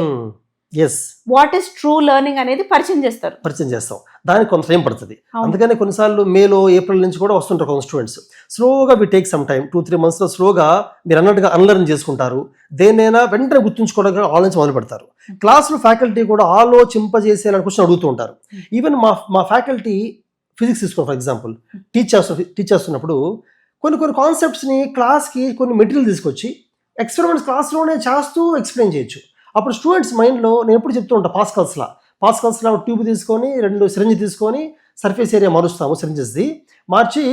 వాట్ ఈస్ ట్రూ లెర్నింగ్ అనేది పరిచయం చేస్తాం. దానికి కొంత టైం పడుతుంది, అందుకని కొన్నిసార్లు మేలో, ఏప్రిల్ నుంచి కూడా వస్తుంటారు కొంత స్టూడెంట్స్. స్లోగా we take some time, 2-3 months స్లోగా మీరు అన్నట్టుగా అన్లర్న్ చేసుకుంటారు, దేనైనా వెంటనే గుర్తుంచుకోవడానికి ఆలోచించి మొదలు పెడతారు. క్లాస్లో ఫ్యాకల్టీ కూడా ఆలోచింపజేసేలా క్వశ్చన్ అడుగుతూ ఉంటారు. ఈవెన్ మా ఫ్యాకల్టీ ఫిజిక్స్ తీసుకోండి ఫర్ ఎగ్జాంపుల్, టీచ్ చేస్తున్నప్పుడు కొన్ని కాన్సెప్ట్స్ని క్లాస్కి కొన్ని మెటీరియల్ తీసుకొచ్చి ఎక్స్పెరిమెంట్స్ క్లాస్లోనే చేస్తూ ఎక్స్ప్లెయిన్ చేయొచ్చు. అప్పుడు స్టూడెంట్స్ మైండ్లో నేను ఎప్పుడు చెప్తూ ఉంటాను, పాస్కల్స్లో ట్యూబ్ తీసుకొని 2 సిరంజి తీసుకొని సర్ఫేస్ ఏరియా మారుస్తాము, సిరంజెస్ది మార్చి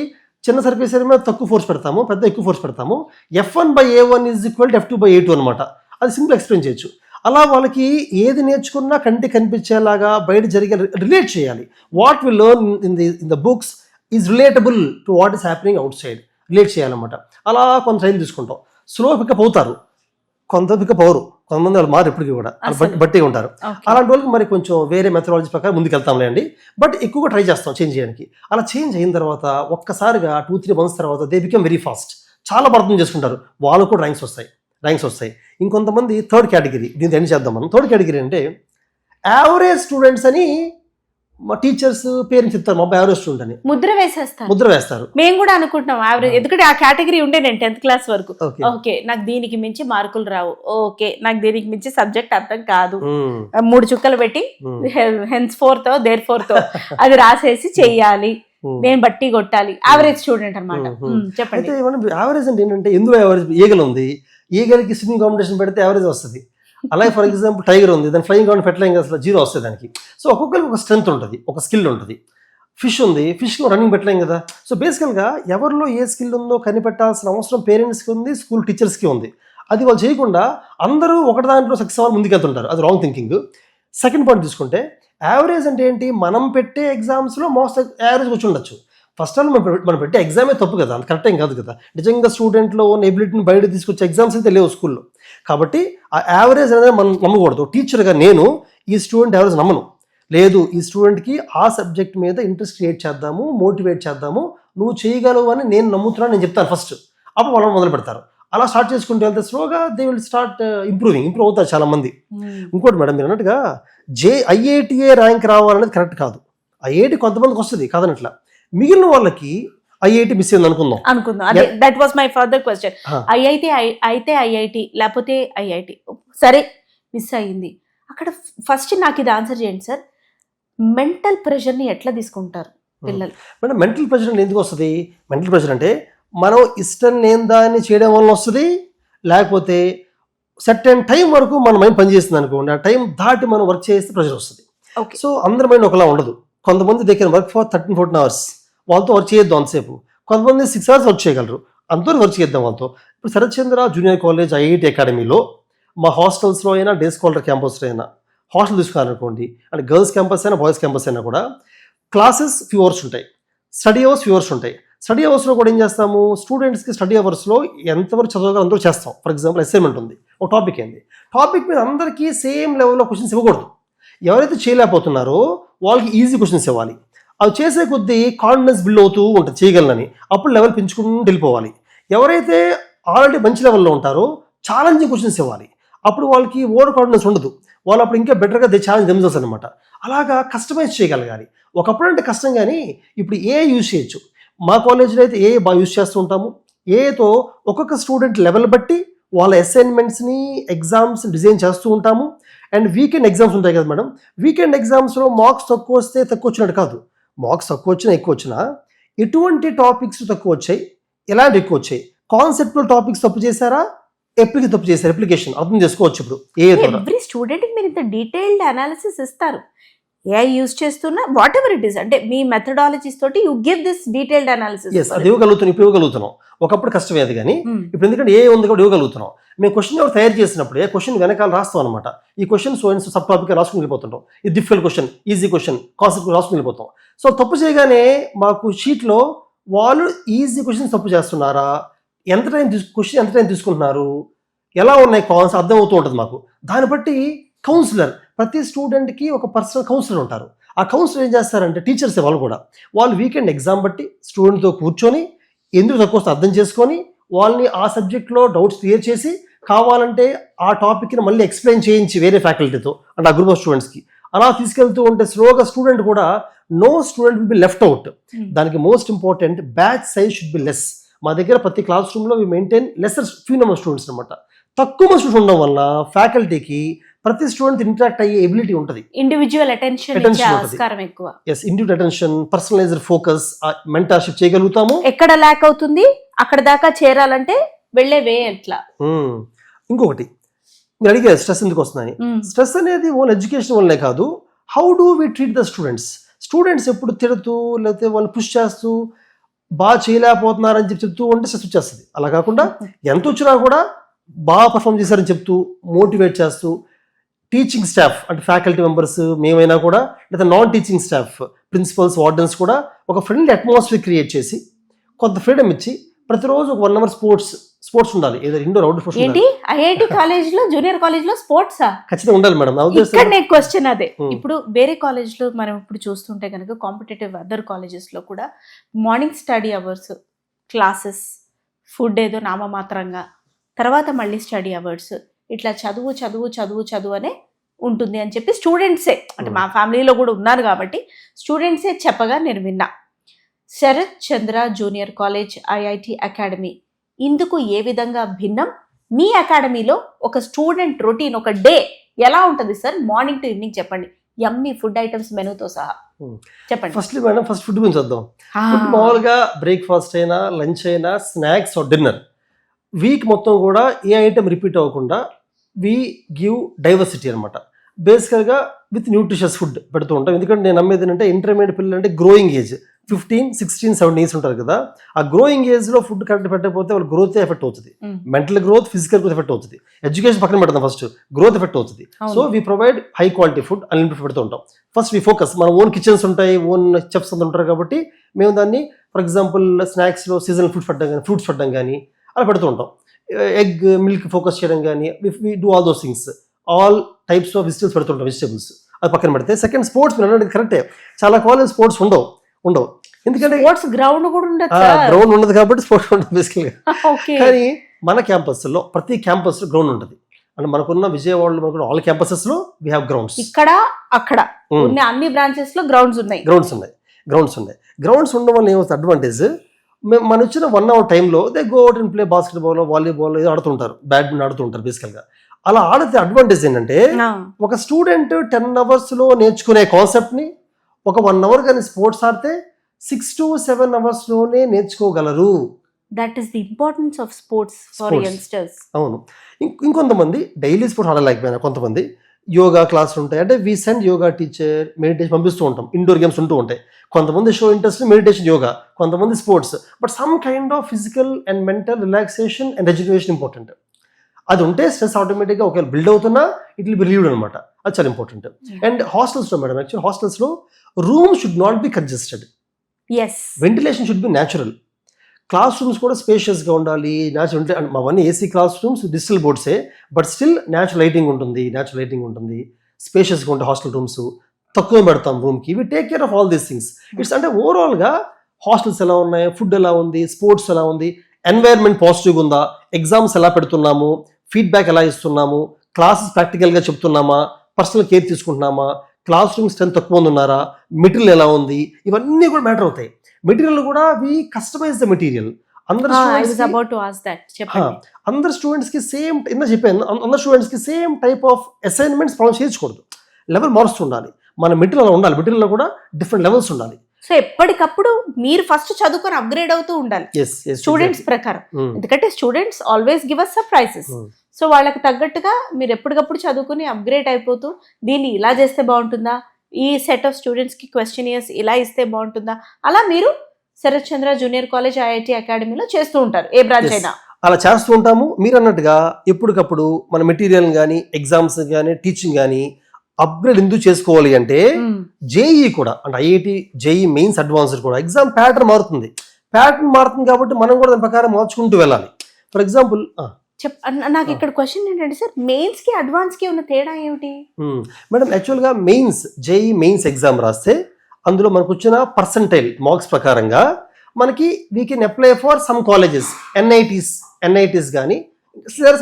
చిన్న సర్ఫేస్ ఏరియా మీద తక్కువ ఫోర్స్ పెడతాము, పెద్ద ఎక్కువ ఫోర్స్ పెడతాము, F1/A1 = F2/A2 అనమాట. అది సింపుల్ ఎక్స్ప్లెయిన్ చేయొచ్చు. అలా వాళ్ళకి ఏది నేర్చుకున్నా కంటికి కనిపించేలాగా బయట జరిగే రిలేట్ చేయాలి. What we learn in the books is relatable to what is happening outside, relate చేయాలన్నమాట. అలా కొంత టైం తీసుకుంటాం. స్లో పికప్ అవుతారు, కొంత పికప్ అవరు, కొంతమంది వాళ్ళు మారు ఎప్పటికీ కూడా బట్టిగా ఉంటారు. అలాంటి వాళ్ళకి మరి కొంచెం వేరే మెథడాలజీ ప్రకారం ముందుకు వెళ్తాంలే అండి, బట్ ఎక్కువగా ట్రై చేస్తాం చేంజ్ చేయడానికి. అలా చేంజ్ అయిన తర్వాత ఒక్కసారిగా 2-3 months తర్వాత దే బికమ్ వెరీ ఫాస్ట్, చాలా అర్థం చేసుకుంటారు, వాళ్ళకు కూడా ర్యాంక్స్ వస్తాయి. ఇంకొంతమంది థర్డ్ కేటగిరీ, దీన్ని ఎండ్ చేద్దాం మనం. థర్డ్ కేటగిరీ అంటే యావరేజ్ స్టూడెంట్స్ అని మా టీచర్స్ పేరెంట్స్ చెప్తారు, మా యావరేజ్ స్టూడెంట్ అని ముద్ర వేస్తారు. మేము కూడా అనుకుంటున్నాం యావరేజ్, ఎందుకంటే ఆ కేటగిరీ ఉండే నేను 10th క్లాస్ వరకు. ఓకే నాకు దీనికి మించి మార్కులు రావు, ఓకే నాకు దీనికి మించి సబ్జెక్ట్ అర్థం కాదు, 3 చుక్కలు పెట్టి హెన్స్ ఫోర్తో దేర్ ఫోర్తో అది రాసేసి చెయ్యాలి, నేను బట్టి కొట్టాలి, యావరేజ్ స్టూడెంట్ అనమాట. చెప్పండి. యావరేజ్ అంటే ఏంటంటే ఎందులో యావరేజ్, ఈగలు ఉంది, ఈగలకి స్విమ్మింగ్ కాంపిటీషన్ పెడితే యావరేజ్ వస్తుంది. అలాగే ఫర్ ఎగ్జాంపుల్ టైగర్ ఉంది, దాని ఫ్లయింగ్ కాంపిటీషన్ పెట్టలేం అసలు 0 వస్తుంది దానికి. సో ఒక్కొక్కరికి ఒక స్ట్రెంత్ ఉంటుంది, ఒక స్కిల్ ఉంటుంది. ఫిష్ ఉంది, ఫిష్లో రన్నింగ్ పెట్టలేం కదా. సో బేసికల్గా ఎవరిలో ఏ స్కిల్ ఉందో కనిపెట్టాల్సిన అవసరం పేరెంట్స్కి ఉంది, స్కూల్ టీచర్స్కి ఉంది. అది వాళ్ళు చేయకుండా అందరూ ఒకటి దాంట్లో సక్సెస్ అవ్వాలి ముందుకెళ్తుంటారు, అది రాంగ్ థింకింగ్. సెకండ్ పాయింట్ తీసుకుంటే యావరేజ్ అంటే ఏంటి, మనం పెట్టే ఎగ్జామ్స్లో మోస్ట్ యావరేజ్ వచ్చి ఉండొచ్చు. ఫస్ట్ ఆల్ మనం పెట్టే ఎగ్జామే తప్పు కదా, అంత కరెక్ట్ ఏం కాదు కదా. నిజంగా స్టూడెంట్లో ఉన్న ఎబిలిటీని బయట తీసుకొచ్చే ఎగ్జామ్స్ అయితే లేవు స్కూల్లో. కాబట్టి ఆ యావరేజ్ అనేది మనం నమ్మకూడదు. టీచర్గా నేను ఈ స్టూడెంట్ యావరేజ్ నమ్మను, లేదు ఈ స్టూడెంట్కి ఆ సబ్జెక్ట్ మీద ఇంట్రెస్ట్ క్రియేట్ చేద్దాము, మోటివేట్ చేద్దాము, నువ్వు చేయగలవు అని నేను నమ్ముతున్నాను, నేను చెప్తాను ఫస్ట్. అప్పుడు వాళ్ళని మొదలు పెడతారు. అలా స్టార్ట్ చేసుకుంటూ వెళ్తే స్లోగా దే విల్ స్టార్ట్ ఇంప్రూవ్ అవుతారు చాలా మంది. ఇంకోటి మేడం మీరు అన్నట్టుగా IITA ర్యాంక్ రావాలనేది కరెక్ట్ కాదు. IIT కొంతమందికి వస్తుంది కాదనట్లా, మిగిలిన వాళ్ళకి IIT మిస్ అయింది అనుకుందాం. That was my further question. IIT లేకపోతే IIT సరే మిస్ అయ్యింది, అక్కడ ఫస్ట్ నాకు ఇది ఆన్సర్ చేయండి సార్. మెంటల్ ప్రెషర్ని ఎట్లా తీసుకుంటారు పిల్లలు? మేడం మెంటల్ ప్రెషర్ అంటే ఎందుకు వస్తుంది? మెంటల్ ప్రెషర్ అంటే మనం ఇష్టం లేని దాన్ని చేయడం వల్ల వస్తుంది, లేకపోతే సర్టెన్ టైం వరకు మన మైండ్ పనిచేస్తుంది అనుకోండి, ఆ టైం దాటి మనం వర్క్ చేస్తే ప్రెషర్ వస్తుంది. సో అందరి మైండ్ ఒకలా ఉండదు. కొంతమంది they can work for 13-14 hours, వాళ్ళతో వర్క్ చేయొద్దు అంతసేపు. కొంతమంది 6 hours వర్క్ చేయగలరు, అంతవరకు వర్క్ చేద్దాం వాళ్ళతో. ఇప్పుడు Sarath Chandra junior college IIT అకాడమీలో మా హాస్టల్స్లో అయినా, డే స్కాలర్ క్యాంపస్లో అయినా, హాస్టల్ తీసుకున్నారనుకోండి, అంటే గర్ల్స్ క్యాంపస్ అయినా బాయ్స్ క్యాంపస్ అయినా కూడా క్లాసెస్ ఫ్యూ అవర్స్ ఉంటాయి, స్టడీ అవర్స్ ఫ్యూ అవర్స్ ఉంటాయి. స్టడీ అవర్స్లో కూడా ఏం చేస్తాము, స్టూడెంట్స్కి స్టడీ అవర్స్లో ఎంతవరకు చదవగా అందరూ చేస్తాం. ఫర్ ఎగ్జాంపుల్ అసైన్మెంట్ ఉంది, ఒక టాపిక్ ఏంది, టాపిక్ మీద అందరికీ సేమ్ లెవెల్లో క్వశ్చన్స్ ఇవ్వకూడదు. ఎవరైతే చేయలేకపోతున్నారో వాళ్ళకి ఈజీ క్వశ్చన్స్ ఇవ్వాలి. అవి చేసే కొద్దీ కాన్ఫిడెన్స్ బిల్డ్ అవుతూ ఉంటుంది, చేయగలనని. అప్పుడు లెవెల్ పెంచుకుంటూ వెళ్ళిపోవాలి. ఎవరైతే ఆల్రెడీ మంచి లెవెల్లో ఉంటారో ఛాలెంజింగ్ క్వశ్చన్స్ ఇవ్వాలి. అప్పుడు వాళ్ళకి ఓవర్ కాన్ఫిడెన్స్ ఉండదు, వాళ్ళు అప్పుడు ఇంకా బెటర్గా ఛాలెంజ్ దెమ్సెల్వ్స్ అనమాట. అలాగా కస్టమైజ్ చేయగలగాలి. ఒకప్పుడు అంటే కష్టం, కానీ ఇప్పుడు ఏ యూజ్ చేయొచ్చు. మా కాలేజీలో అయితే ఏ బాగా యూజ్ చేస్తూ ఉంటాము. ఏతో ఒక్కొక్క స్టూడెంట్ లెవెల్ బట్టి వాళ్ళ అసైన్మెంట్స్ని, ఎగ్జామ్స్ డిజైన్ చేస్తూ ఉంటాము. అండ్ వీకెండ్ ఎగ్జామ్స్ ఉంటాయి కదా మేడం, వీకెండ్ ఎగ్జామ్స్లో మార్క్స్ తక్కువ వస్తే తక్కువ వచ్చినట్టు కాదు. మార్క్స్ తక్కువ వచ్చినా ఎక్కువ వచ్చినా ఎటువంటి టాపిక్స్ తక్కువ వచ్చాయి, ఎలాంటి ఎక్కువ వచ్చాయి, కాన్సెప్టువల్ టాపిక్స్ తప్పు చేశారా, తప్పు చేశారు, అప్లికేషన్ అర్థం చేసుకోవచ్చు. ఇప్పుడు ఎవ్రీ స్టూడెంట్కి మీరు ఇంత డీటెయిల్డ్ అనాలిసిస్ ఇస్తారు. ఏఐ యూజ్ చేస్తున్నా వాట్ ఎవర్ ఇట్ ఈస్, అంటే మీ మెథడాలజీస్ తోటి you give this detailed analysis. అది ఇవ్వగలుగుతున్నాం, ఇప్పుడు ఇవ్వగలుగుతున్నాం. ఒకప్పుడు కష్టమే అది, కానీ ఇప్పుడు ఎందుకంటే ఏ ఉంది కూడా ఇవ్వగలుగుతున్నాం. మేము క్వశ్చన్ ఎవరు తయారు చేసినప్పుడు ఏ క్వశ్చన్ వెనకాల రాస్తాం అనమాట. ఈ question so and sub topic రాసుకుని వెళ్ళిపోతుంటాం. ఇది difficult question, easy question, concept రాసుకుని వెళ్ళిపోతాం. సో తప్పు చేయగానే మాకు షీట్లో వాళ్ళు ఈజీ క్వశ్చన్ తప్పు చేస్తున్నారా, క్వశ్చన్ ఎంత టైం తీసుకుంటున్నారు, ఎలా ఉన్నాయి కాన్సెప్ట్ అర్థం అవుతూ ఉంటుంది మాకు. దాన్ని బట్టి కౌన్సిలర్, ప్రతి స్టూడెంట్కి ఒక పర్సనల్ కౌన్సిలర్ ఉంటారు. ఆ కౌన్సిలర్ ఏం చేస్తారంటే టీచర్స్ వాళ్ళు వీకెండ్ ఎగ్జామ్ బట్టి స్టూడెంట్తో కూర్చొని ఎందుకు తక్కువ వస్తే అర్థం చేసుకొని వాళ్ళని ఆ సబ్జెక్ట్లో డౌట్స్ క్లియర్ చేసి, కావాలంటే ఆ టాపిక్ని మళ్ళీ ఎక్స్ప్లెయిన్ చేయించి వేరే ఫ్యాకల్టీతో అంటే ఆ గ్రూప్ ఆఫ్ స్టూడెంట్స్కి అలా తీసుకెళ్తూ ఉంటే స్లోగా స్టూడెంట్ కూడా no student will be left out. దానికి most important batch size should be less. మా దగ్గర ప్రతి క్లాస్ రూమ్లో we maintain lesser few number students అనమాట. తక్కువ స్టూడెంట్స్ ఉండడం వల్ల ఫ్యాకల్టీకి ప్రతి స్టూడెంట్ ఇంటరాక్ట్ అయ్యే ఎబిలిటీ ఉంటుంది. ఇండివిజువల్ అటెన్షన్ ఆస్కారం ఎక్కువ. yes, individual attention, personalized focus, mentorship చేయగలుగుతాము. ఎక్కడ ల్యాక్ అవుతుంది అక్కడ దాకా చేరాలంటే వెళ్ళే వే ఎట్లా. ఇంకొకటి మీరు అడిగారు స్ట్రెస్ ఎందుకు వస్తుందని. స్ట్రెస్ అనేది ఓన్ ఎడ్యుకేషన్ వల్లనే కాదు, how do we treat the students ఎప్పుడు తిడుతూ లేకపోతే వాళ్ళు పుష్ చేస్తూ బాగా చేయలేకపోతున్నారని చెప్తూ ఉంటే స్ట్రెస్ వచ్చేస్తుంది. అలా కాకుండా ఎంత వచ్చినా కూడా బాగా పర్ఫామ్ చేశారని చెప్తూ మోటివేట్ చేస్తూ, టీచింగ్ స్టాఫ్ అంటే ఫ్యాకల్టీ మెంబర్స్ మేమైనా కూడా లేదా non teaching staff, principals, wardens కూడా ఒక ఫ్రెండ్లీ అట్మాస్ఫియర్ క్రియేట్ చేసి కొంత ఫ్రీడమ్ ఇచ్చి ప్రతిరోజు ఒక 1 hour స్పోర్ట్స్ ఉండాలి. ఏదో ఇండోర్ అవుట్డోర్ స్పోర్ట్స్ ఏంటి ఐఐటి కాలేజ్ లో జూనియర్ కాలేజ్ లో స్పోర్ట్సా ఖచ్చితంగా ఉండాలి మేడం. ఇక్కడ నేను క్వశ్చన్ అదే, ఇప్పుడు వేరే కాలేజ్ లో మనం ఇప్పుడు చూస్తుంటే కనుక కాంపిటేటివ్ అదర్ కాలేజెస్ లో కూడా morning study hours, classes, food ఏదో నామమాత్రంగా, తర్వాత మళ్ళీ స్టడీ అవర్స్, ఇట్లా చదువు అనే ఉంటుంది అని చెప్పి స్టూడెంట్సే, అంటే మా ఫ్యామిలీలో కూడా ఉన్నారు కాబట్టి స్టూడెంట్సే చెప్పగా నేను విన్నా. Sarath Chandra junior college IIT academy ఇందుకు ఏ విధంగా భిన్నం? మీ అకాడమీలో ఒక స్టూడెంట్ రొటీన్, ఒక డే ఎలా ఉంటుంది సార్? మార్నింగ్ టు ఈవినింగ్ చెప్పండి, యమ్మీ ఫుడ్ ఐటమ్స్ మెనూతో సహా చెప్పండి. ఫస్ట్ ఫుడ్ గురించి వద్దాం. మామూలుగా బ్రేక్ఫాస్ట్ అయినా, లంచ్ అయినా, స్నాక్స్, డిన్నర్, వీక్ మొత్తం కూడా ఏ ఐటమ్ రిపీట్ అవ్వకుండా వి గివ్ డైవర్సిటీ అనమాట. బేసికల్గా విత్ న్యూట్రిషియస్ ఫుడ్ పెడుతూ ఉంటాం. ఎందుకంటే నేను నమ్మేది ఏంటంటే ఇంటర్మీడియట్ పిల్లలు అంటే గ్రోయింగ్ ఏజ్ 15, 16, 17 years ఉంటారు కదా. ఆ గ్రోయింగ్ ఏజ్లో ఫుడ్ కరెక్ట్ పెట్టకపోతే వాళ్ళ గ్రోత్ ఎఫెక్ట్ అవుతుంది. Mental growth, physical growth effect అవుతుంది. ఎడ్యుకేషన్ పక్కన పెడతాం, ఫస్ట్ గ్రోత్ ఎఫెక్ట్ అవుతుంది. So we provide high quality food, unlimited పెడుతూ ఉంటాం. ఫస్ట్ వీ ఫోకస్, మన ఓన్ కిచెన్స్ ఉంటాయి, ఓన్ చెఫ్స్ అంతా ఉంటారు కాబట్టి మేము దాన్ని ఫర్ ఎగ్జాంపుల్ స్నాక్స్లో సీజనల్ ఫుడ్స్ పెట్టడం కానీ, ఫ్రూట్స్ పెట్టడం కానీ అలా పెడుతూ ఉంటాం. ఎగ్, మిల్క్ ఫోకస్ చేయడం కానీ, we do all those things. All types of vegetables పెడుతుంటాం. వెజిటబుల్స్ అది పక్కన పెడితే, సెకండ్ స్పోర్ట్స్ మీరు అన్నది కరెక్టే. చాలా కాలేజ్ స్పోర్ట్స్ ఉండవు ఎందుకంటే గ్రౌండ్ కూడా గ్రౌండ్ ఉండదు కాబట్టి స్పోర్ట్స్ ఉండదు బేసికల్గా. కానీ మన క్యాంపస్లో ప్రతి క్యాంపస్లో గ్రౌండ్ ఉంటుంది. అంటే మనకున్న విజయవాడలో మనకున్న ఆల్ క్యాంపసెస్లో వీ హ్యావ్ గ్రౌండ్స్. ఇక్కడ అక్కడ అన్ని బ్రాంచెస్ లో గ్రౌండ్స్ ఉన్నాయి. గ్రౌండ్స్ ఉండడం వల్ల ఏమవుతుంది అడ్వాంటేజ్, మన వచ్చిన 1 hour టైంలో they go out and play basketball, volleyball ఏదో ఆడుతుంటారు, బ్యాడ్మింటన్ ఆడుతుంటారు బేసికల్గా. అలా ఆడితే అడ్వాంటేజ్ ఏంటంటే ఒక స్టూడెంట్ 10 hours నేర్చుకునే కాన్సెప్ట్ని ఒక 1 hour కానీ స్పోర్ట్స్ ఆడితే 6 to 7 hours నేర్చుకోగలరు. That is the importance of sports for youngsters. అవును. ఇంకొంతమంది డైలీ స్పోర్ట్స్ ఆడలేకపోయినా కొంతమంది యోగా క్లాస్ ఉంటాయి, అంటే we send yoga teacher, meditation పంపిస్తూ ఉంటాం. ఇండోర్ గేమ్స్ ఉంటూ ఉంటాయి. కొంతమంది షో ఇంట్రెస్ట్ మెడిటేషన్, యోగా, కొంతమంది sports. But some kind of physical and mental relaxation and education important. అది ఉంటే స్ట్రెస్ ఆటోమేటిక్గా ఒకవేళ బిల్డ్ అవుతున్నా ఇట్ విల్ బి రిలీవ్డ్ అనమాట. అది చాలా ఇంపార్టెంట్. అండ్ హాస్టల్స్లో యాక్చువల్ హాస్టల్స్లో room should not be congested. Ventilation should be natural. Class rooms కూడా స్పేషియస్గా ఉండాలి. న్యాచురల్ అంటే అవన్నీ AC class rooms, digital బోర్డ్సే, but still natural lighting ఉంటుంది, స్పేషియస్గా ఉంటాయి హాస్టల్ రూమ్స్, తక్కువ పెడతాం రూమ్కి. We take care of all these things. It's అంటే ఓవరాల్గా హాస్టల్స్ ఎలా ఉన్నాయి, ఫుడ్ ఎలా ఉంది, స్పోర్ట్స్ ఎలా ఉంది, ఎన్వైర్న్మెంట్ పాజిటివ్గా ఉందా, ఎగ్జామ్స్ ఎలా పెడుతున్నాము, ఫీడ్బ్యాక్ ఎలా ఇస్తున్నాము, క్లాసెస్ ప్రాక్టికల్గా చెప్తున్నామా, పర్సనల్ కేర్ తీసుకుంటున్నామా, క్లాస్ రూమ్ స్ట్రెంత్ తక్కువ మంది ఉన్నారా, మెటీరియల్ ఎలా ఉంది, ఇవన్నీ కూడా మ్యాటర్ అవుతాయి. మెటీరియల్ కూడా వి కస్టమైజ్ ద మెటీరియల్. అందరు స్టూడెంట్స్ కి సేమ్ అందరు స్టూడెంట్స్ కి same type of assignments problems చేయకూడదు. లెవెల్ మారుస్తుండాలి. మన మెటీరియల్ ఉండాలి, మెటీరియల్ కూడా డిఫరెంట్ లెవెల్స్ ఉండాలి. సో ఎప్పటికప్పుడు మీరు ఫస్ట్ చదువుకొని అప్గ్రేడ్ అవుతూ ఉండాలి స్టూడెంట్స్ ప్రకారం. ఎందుకంటే students always give us surprises. So వాళ్ళకి తగ్గట్టుగా మీరు ఎప్పటికప్పుడు చదువుకుని అప్గ్రేడ్ అయిపోతూ దీన్ని ఇలా చేస్తే బాగుంటుందా, ఈ సెట్ ఆఫ్ స్టూడెంట్స్ కి క్వశ్చనియర్స్ ఇలా ఇస్తే బాగుంటుందా, అలా మీరు Sarath Chandra junior college IIT అకాడమీలో చేస్తూ ఉంటారు, ఏ బ్రాంచ్ అయినా. అలా చేస్తూ ఉంటాము. మీరు అన్నట్టుగా ఎప్పటికప్పుడు మన మెటీరియల్ కానీ, ఎగ్జామ్స్ కానీ, టీచింగ్ కానీ అప్గ్రేడ్ ఎందుకు చేసుకోవాలి అంటే జేఈ కూడా, అంటే ఐఐటి జేఈ మెయిన్స్ అడ్వాన్స్డ్ కూడా ఎగ్జామ్ ప్యాటర్న్ మారుతుంది కాబట్టి మనం కూడా దాని ప్రకారం మార్చుకుంటూ వెళ్ళాలి. ఫర్ ఎగ్జాంపుల్ నాకు ఇక్కడ క్వశ్చన్ ఏంటంటే సార్, మెయిన్స్ కి అడ్వాన్స్ కి ఉన్న తేడా ఏమిటి మేడం? యాక్చువల్గా మెయిన్స్ జేఈ మెయిన్స్ ఎగ్జామ్ రాస్తే అందులో మనకు వచ్చిన పర్సంటైల్ మార్క్స్ ప్రకారంగా మనకి we can apply for some colleges, NITs కానీ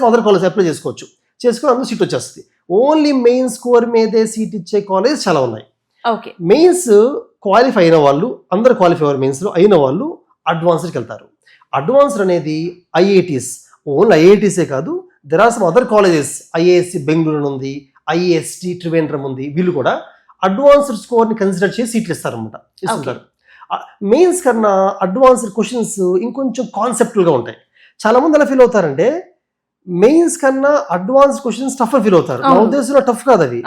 అదర్ కాలేజ్ అప్లై చేసుకొని అందులో సీట్ వచ్చేస్తుంది. ఓన్లీ మెయిన్ స్కోర్ మీదే సీట్ ఇచ్చే కాలేజ్ చాలా ఉన్నాయి. మెయిన్స్ క్వాలిఫై అయిన వాళ్ళు, అందరు క్వాలిఫై అయ్యారు మెయిన్స్లో అయిన వాళ్ళు అడ్వాన్స్డ్కి వెళ్తారు. అడ్వాన్స్డ్ అనేది ఐఐటీస్, ఓన్లీ ఐఐటీసే కాదు, there are some other colleges, IISc Bengaluru ఉంది, ఐఏఎస్టి త్రివేంద్రం ఉంది, వీళ్ళు కూడా అడ్వాన్స్డ్ స్కోర్ని కన్సిడర్ చేసి సీట్లు ఇస్తుంటారు. మెయిన్స్ కన్నా అడ్వాన్స్డ్ క్వశ్చన్స్ ఇంకొంచెం కాన్సెప్టువల్గా ఉంటాయి. చాలా మంది ఎలా ఫీల్ అవుతారంటే మెయిన్స్ కన్నా అడ్వాన్స్ క్వశ్చన్స్ టఫ్ ఫీల్ అవుతారు. నా ఉద్దేశంలో టఫ్ కాదు అవి,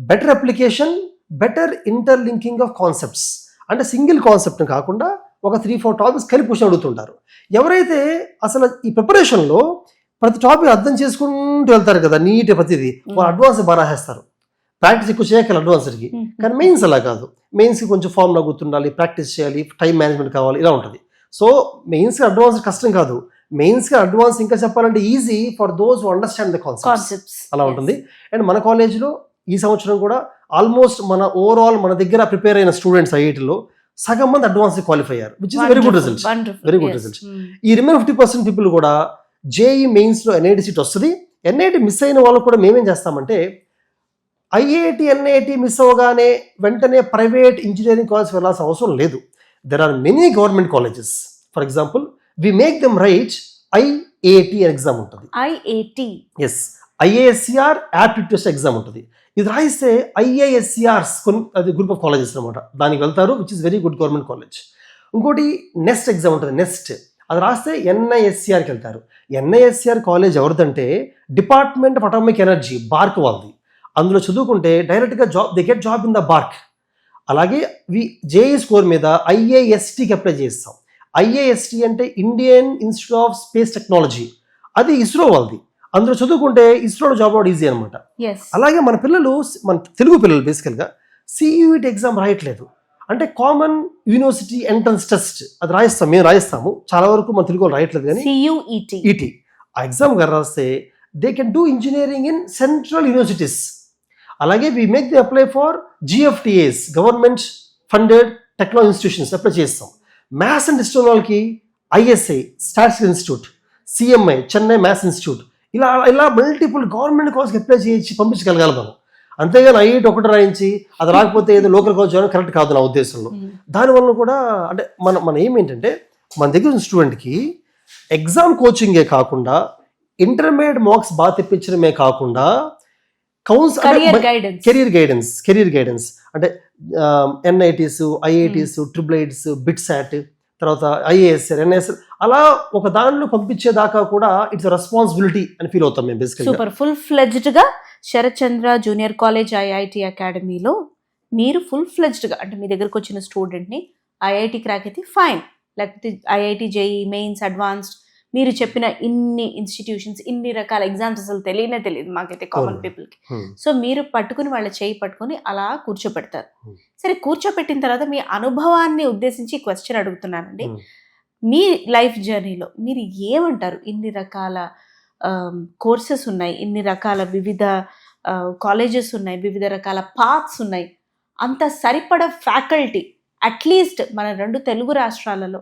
better application, better interlinking of concepts. అంటే సింగిల్ కాన్సెప్ట్ కాకుండా ఒక 3-4 టాపిక్స్ కలిపి క్వశ్చన్ అడుగుతుంటారు. ఎవరైతే అసలు ఈ ప్రిపరేషన్లో ప్రతి టాపిక్ అర్థం చేసుకుంటూ వెళ్తారు కదా నీట్, ప్రతిదీ వాళ్ళు అడ్వాన్స్ బాగా రాసేస్తారు. ప్రాక్టీస్ ఎక్కువ చేయగలరు అడ్వాన్స్డ్కి. కానీ మెయిన్స్ అలా కాదు. మెయిన్స్కి కొంచెం ఫార్ములా గుర్తుండాలి, ప్రాక్టీస్ చేయాలి, టైం మేనేజ్మెంట్ కావాలి, ఇలా ఉంటుంది. సో మెయిన్స్కి అడ్వాన్స్ కష్టం కాదు, మెయిన్స్ కి అడ్వాన్స్ ఇంకా చెప్పాలంటే easy for those who understand the concepts, అలా ఉంటుంది. అండ్ మన కాలేజ్లో ఈ సంవత్సరం కూడా ఆల్మోస్ట్ మన దగ్గర ప్రిపేర్ అయిన స్టూడెంట్స్ ఐఐటీలో సగం మంది అడ్వాన్స్ క్వాలిఫై అయ్యారు, which is very good result. ఈ రిమైన్ 50% పీపుల్ కూడా జేఈ మెయిన్స్ లో ఎన్ఐటి సీట్ వస్తుంది. ఎన్ఐటి మిస్ అయిన వాళ్ళు కూడా మేమేం చేస్తామంటే, ఐఐటి ఎన్ఐటి మిస్ అవగానే వెంటనే ప్రైవేట్ ఇంజనీరింగ్ కాలేజ్ వెళ్ళాల్సిన అవసరం లేదు. There are many government colleges. For example we make them write IAT exam ఉంటుంది. Yes, IASCR aptitude test exam ఉంటుంది. ఇది రాయిస్తే IISCRs అది గ్రూప్ ఆఫ్ కాలేజెస్ అనమాట, దానికి వెళ్తారు, which is very good government college. ఇంకోటి నెస్ట్ ఎగ్జామ్ ఉంటుంది, నెస్ట్, అది రాస్తే NISCRకి వెళ్తారు. NISCR కాలేజ్ ఎవరిదంటే department of atomic energy, BARC వాళ్ళది. అందులో చదువుకుంటే డైరెక్ట్గా they get job in the BARC. అలాగే జేఈ స్కోర్ మీద IISTకి అప్లై చేస్తాం. IIST అంటే Indian institute of space technology, అది ఇస్రో వాళ్ళది. అందులో చదువుకుంటే ఇస్రోలో జాబ్ అవడం ఈజీ అనమాట. అలాగే మన తెలుగు పిల్లలు బేసికల్గా CUET ఎగ్జామ్ రాయట్లేదు. అంటే కామన్ యూనివర్సిటీ ఎంట్రన్స్ టెస్ట్, అది మేము రాయిస్తాము. చాలా వరకు మన తెలుగు వాళ్ళు రాయట్లేదు. కానీ CUET ఆ ఎగ్జామ్ గారు రాస్తే they can do engineering in central universities. అలాగే we make the apply for GFTAs, government funded technology institutions apply చేస్తాం. మ్యాథ్స్ అండ్ డిస్టల్ వాళ్ళకి ISI statistics institute, CMI Chennai maths institute, ఇలా మల్టిపుల్ గవర్నమెంట్ కాలేజ్కి అప్లై చేయించి పంపించగలగాలి మనం. అంతేగాని ఐఐటి ఒకటి రాయించి అది రాకపోతే ఏదో లోకల్ కాలేజ్ చేయడం కరెక్ట్ కాదు నా ఉద్దేశంలో. దానివల్ల కూడా అంటే మన ఏమేంటంటే, మన దగ్గర ఉన్న స్టూడెంట్కి ఎగ్జామ్ కోచింగే కాకుండా ఇంటర్మీడియట్ మార్క్స్ బాగా తెప్పించడమే కాకుండా కెరీర్ గైడెన్స్ అంటే NITs, IITs, TRIITs, BITSAT, తర్వాత IASR, NSR, అలా ఒక దానిలో పంపించేదాకా కూడా ఇట్స్ రెస్పాన్సిబిలిటీ అని ఫీల్ అవుతాం మేము బేసికల్గా. సూపర్ ఫుల్ ఫ్లెడ్జ్డ్ గా Sarath Chandra junior college IIT అకాడమీలో మీరు ఫుల్ ఫ్లెడ్జ్డ్ గా, అంటే మీ దగ్గరకు వచ్చిన స్టూడెంట్ ని ఐఐటి క్రాక్ అయితే ఫైన్, లేకపోతే IIT JEE మెయిన్స్ అడ్వాన్స్డ్, మీరు చెప్పిన ఇన్ని ఇన్స్టిట్యూషన్స్, ఇన్ని రకాల ఎగ్జామ్స్ అసలు తెలియదు మాకైతే కామన్ పీపుల్కి. సో మీరు పట్టుకుని వాళ్ళ చేయి పట్టుకుని అలా కూర్చోపెడతారు. సరే, కూర్చోపెట్టిన తర్వాత మీ అనుభవాన్ని ఉద్దేశించి క్వశ్చన్ అడుగుతున్నానండి. మీ లైఫ్ జర్నీలో మీరు ఏమంటారు? ఇన్ని రకాల కోర్సెస్ ఉన్నాయి, ఇన్ని రకాల వివిధ కాలేజెస్ ఉన్నాయి, వివిధ రకాల పాత్స్ ఉన్నాయి, అంత సరిపడ ఫ్యాకల్టీ అట్లీస్ట్ మన 2 తెలుగు రాష్ట్రాలలో